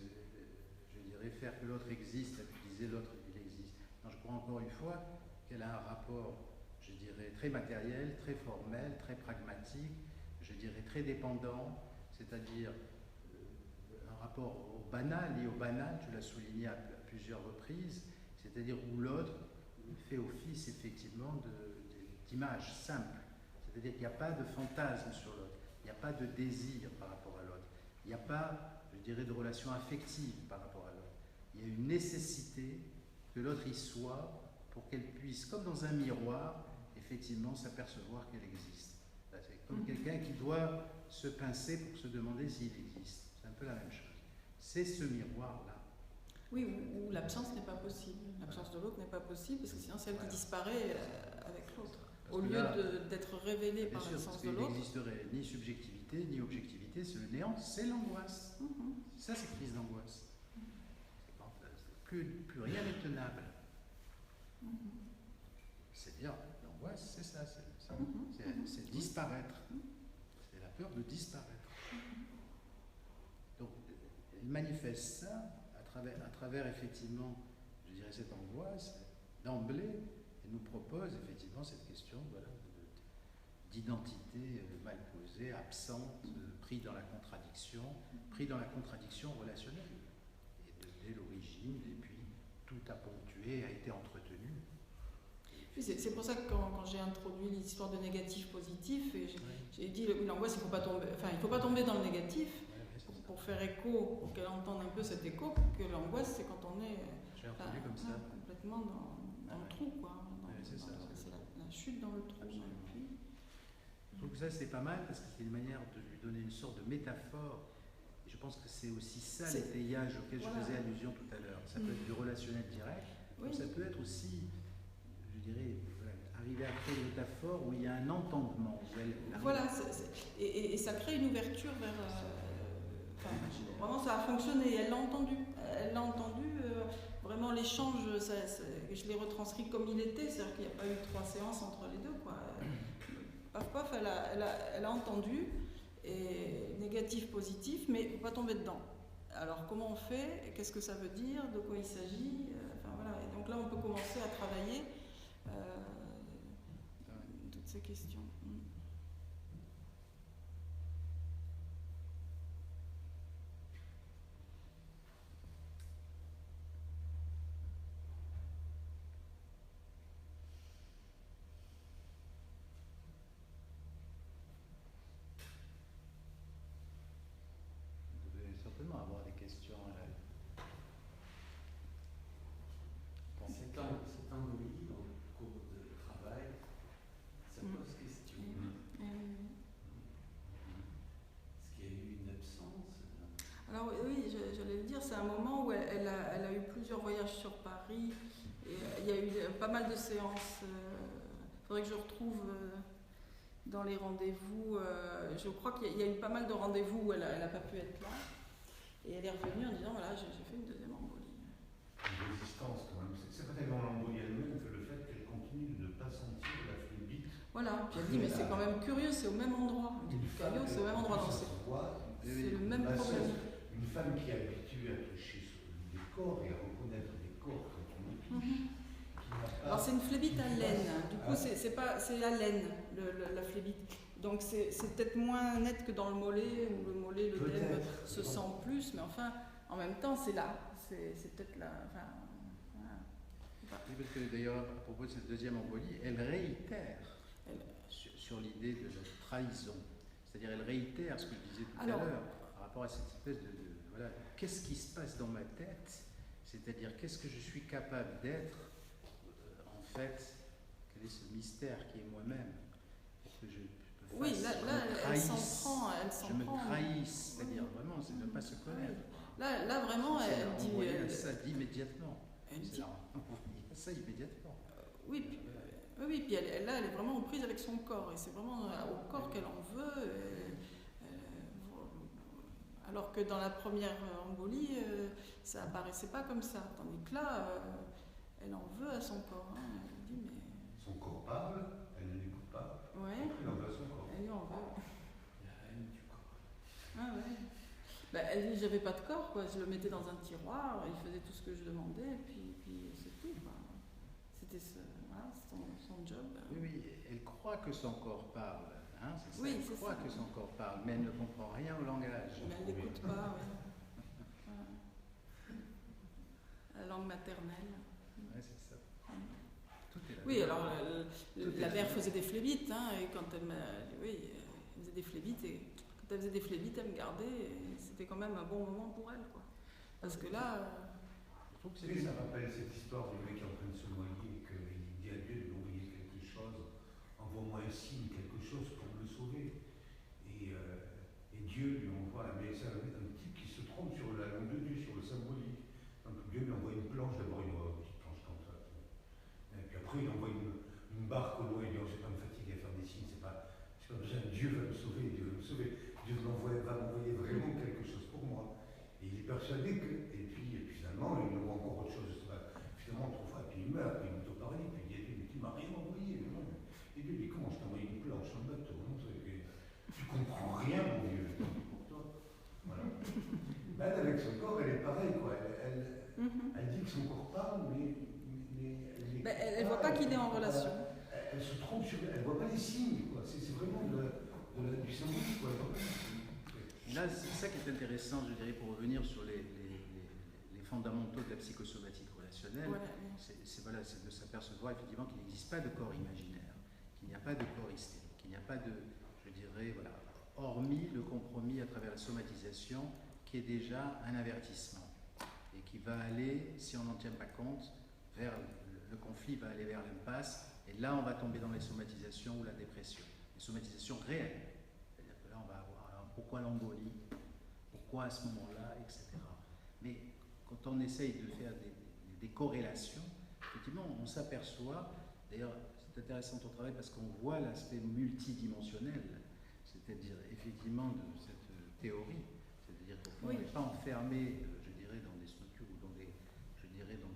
je dirais, faire que l'autre existe, utiliser l'autre, il existe. Non, je crois encore une fois qu'elle a un rapport, je dirais, très matériel, très formel, très pragmatique, je dirais très dépendant, c'est-à-dire un rapport au banal, lié au banal, tu l'as souligné à plusieurs reprises, c'est-à-dire où l'autre fait office effectivement d'image simple. C'est-à-dire qu'il n'y a pas de fantasme sur l'autre, il n'y a pas de désir par rapport à l'autre, il n'y a pas, je dirais, de relation affective par rapport à l'autre. Il y a une nécessité que l'autre y soit pour qu'elle puisse, comme dans un miroir, effectivement s'apercevoir qu'elle existe. C'est comme quelqu'un qui doit se pincer pour se demander s'il existe. C'est un peu la même chose. C'est ce miroir-là. Oui, où l'absence n'est pas possible. L'absence de l'autre n'est pas possible, parce que sinon c'est elle qui disparaît avec l'autre. Au lieu d'être révélée par l'absence de l'autre. Il n'existerait ni subjectivité, ni objectivité, c'est le néant, c'est l'angoisse. Ça, c'est crise d'angoisse. Plus rien n'est tenable. C'est-à-dire, l'angoisse, c'est ça, c'est disparaître. C'est la peur de disparaître. Donc, elle manifeste ça à travers effectivement, je dirais, cette angoisse. D'emblée, elle nous propose effectivement cette question d'identité mal posée, absente, pris dans la contradiction relationnelle. Et dès l'origine, et puis a ponctué, a été entretenu. Oui, c'est pour ça que quand j'ai introduit l'histoire de négatif-positif, j'ai dit l'angoisse, il ne faut pas tomber dans le négatif pour faire écho, pour qu'elle entende un peu cet écho, que l'angoisse, c'est quand on est comme ça. complètement dans le trou, quoi. C'est ça. C'est la chute dans le trou, dans le puits. Je trouve que ça, c'est pas mal parce que c'est une manière de lui donner une sorte de métaphore. Et je pense que c'est aussi ça l'étayage auquel je faisais allusion tout à l'heure. Ça peut être du relationnel direct, mais ça peut être aussi, je dirais, arriver à créer une métaphore où il y a un entendement. Voilà, et ça crée une ouverture vers... vraiment, ça a fonctionné. Elle l'a entendu. Vraiment, l'échange, je l'ai retranscrit comme il était. C'est-à-dire qu'il n'y a pas eu 3 séances entre les deux, quoi. Paf, paf, elle a entendu. Et négatif, positif, mais il ne faut pas tomber dedans. Alors, comment on fait? Qu'est-ce que ça veut dire? De quoi il s'agit? Voilà. Et donc là, on peut commencer à travailler toutes ces questions. Avoir des questions à elle. Cette embolie dans le cours de travail, ça pose question. Est-ce qu'il y a eu une absence? Alors oui, j'allais le dire, c'est un moment où elle a eu plusieurs voyages sur Paris, et il y a eu pas mal de séances. Il faudrait que je retrouve dans les rendez-vous. Je crois qu'il y a eu pas mal de rendez-vous où elle n'a pas pu être là. Et elle est revenue en disant, voilà, j'ai fait une deuxième embolie. Une résistance quand même. C'est pas tellement l'embolie elle-même que le fait qu'elle continue de ne pas sentir la phlébite. Voilà, j'ai dit, mais c'est quand même curieux, c'est au même endroit. C'est au même endroit. C'est le même problème. Une femme qui est habituée à toucher des corps et à reconnaître des corps quand on les touche. Alors c'est une phlébite à laine. Du coup, c'est à laine, la phlébite. Donc c'est peut-être moins net que dans le mollet, où le mollet, l'œdème se sent plus, mais enfin, en même temps, c'est là. C'est peut-être là. Enfin, voilà. Oui, parce que d'ailleurs, à propos de cette deuxième embolie, elle réitère sur l'idée de la trahison. C'est-à-dire, elle réitère ce que je disais tout à l'heure, par rapport à cette espèce de voilà, qu'est-ce qui se passe dans ma tête? C'est-à-dire, qu'est-ce que je suis capable d'être, en fait, quel est ce mystère qui est moi-même? Que oui, là elle s'en prend. Je me trahisse, c'est-à-dire vraiment, c'est de ne pas se connaître. Là vraiment, elle dit... ça immédiatement. Elle dit... ça immédiatement. Oui, puis elle est vraiment en prise avec son corps, et c'est vraiment au corps qu'elle en veut. Alors que dans la première embolie, ça apparaissait pas comme ça. Tandis que là, elle en veut à son corps. Hein. Elle dit, mais... Son corps parle, elle ne l'écoute pas. Ouais. Elle en veut à son corps. Elle lui en veut. La haine du corps. Ah ouais. Elle dit, j'avais pas de corps, quoi. Je le mettais dans un tiroir, il faisait tout ce que je demandais, et puis c'est tout. Quoi. C'était son job. Oui, elle croit que son corps parle. Hein, c'est ça. Oui, elle croit que son corps parle, mais elle ne comprend rien au langage. Mais elle n'écoute pas, oui. La langue maternelle. Oui, c'est ça. Tout est là. Oui, alors la mère faisait des phlébites, hein, et quand elle faisait des phlébites, et quand elle faisait des phlébites, elle me gardait, et c'était quand même un bon moment pour elle, quoi. Parce que là... je trouve que ça rappelle cette histoire du mec qui est en train de se noyer et qu'il dit à Dieu de lui envoyer quelque chose, envoie-moi un signe, quelque chose pour me sauver. Et Dieu lui envoie, mais c'est un type qui se trompe sur la langue de Dieu, sur le symbolique. Donc Dieu lui envoie une planche, d'abord une petite planche comme ça. Et puis après il envoie une barque au loin, il dit, oh, je ne vais pas me fatiguer à faire des signes, c'est pas besoin, Dieu va me sauver, Dieu va me sauver. Dieu va m'envoyer vraiment quelque chose pour moi. Et il est persuadé que, et puis finalement, il envoie encore autre chose, finalement, 3 fois, et puis il meurt, puis il est autoparalytique, puis il dit, tu m'as rien envoyé, non. Et Dieu dit, comment je t'ai envoyé une planche, un bateau, non, tu comprends rien, mon Dieu, pour toi. Voilà. Elle, avec son corps, elle est pareille, quoi. Elle dit que son corps parle, mais elle ne voit pas qu'il est en relation. Elle se trompe sur... Elle ne voit pas les signes, quoi. C'est vraiment du symbolique, quoi. Là, c'est ça qui est intéressant, je dirais, pour revenir sur les fondamentaux de la psychosomatique relationnelle, Voilà. c'est de s'apercevoir effectivement qu'il n'existe pas de corps imaginaire, qu'il n'y a pas de corps hystérique, qu'il n'y a pas de, je dirais, voilà, hormis le compromis à travers la somatisation, qui est déjà un avertissement, et qui va aller, si on n'en tient pas compte, vers le conflit va aller vers l'impasse, et là on va tomber dans les somatisations ou la dépression, les somatisations réelles. C'est-à-dire que là on va avoir, alors, pourquoi l'embolie, pourquoi à ce moment-là, etc. Mais quand on essaye de faire des corrélations, effectivement on s'aperçoit, d'ailleurs c'est intéressant ton travail parce qu'on voit l'aspect multidimensionnel, c'est-à-dire effectivement de cette théorie, c'est-à-dire qu'on n'est pas enfermé, je dirais, dans des structures ou dans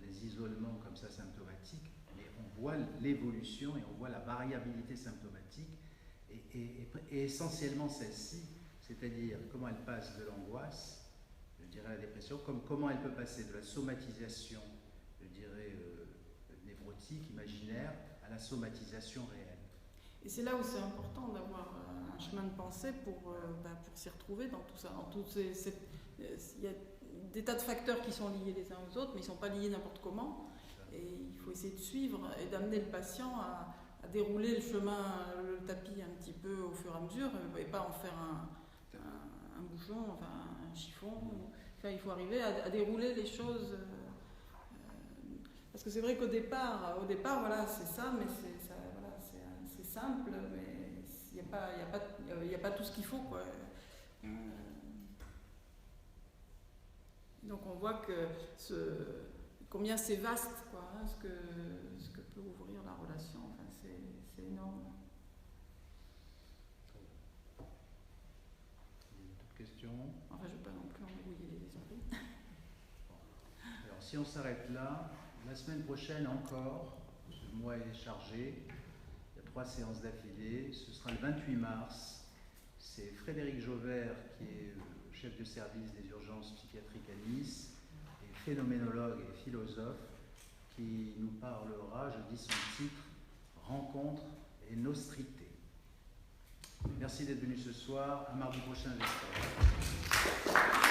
des isolements comme ça symptomatiques, mais on voit l'évolution et on voit la variabilité symptomatique et essentiellement celle-ci, c'est-à-dire comment elle passe de l'angoisse, je dirais, à la dépression, comment elle peut passer de la somatisation, je dirais, névrotique, imaginaire, à la somatisation réelle. Et c'est là où c'est important d'avoir un chemin de pensée pour s'y retrouver dans tout ça. Il y a des tas de facteurs qui sont liés les uns aux autres, mais ils ne sont pas liés n'importe comment. Et il faut essayer de suivre et d'amener le patient à dérouler le chemin, le tapis un petit peu au fur et à mesure, et pas en faire un bouchon, enfin un chiffon. Enfin, il faut arriver à dérouler les choses. Parce que c'est vrai qu'au départ, voilà, c'est ça, mais c'est simple, mais il n'y a pas tout ce qu'il faut, quoi. Donc on voit que combien c'est vaste, quoi, hein, ce que peut ouvrir la relation. Enfin, c'est énorme. D'autres questions? Enfin, je ne veux pas non plus embrouiller les esprits. Alors, si on s'arrête là, la semaine prochaine encore, ce mois est chargé, il y a 3 séances d'affilée, ce sera le 28 mars, c'est Frédéric Jauvert qui est chef de service des urgences psychiatriques à Nice, et phénoménologue et philosophe, qui nous parlera, je dis son titre, Rencontre et nostrité. Merci d'être venu ce soir, à mardi prochain j'espère.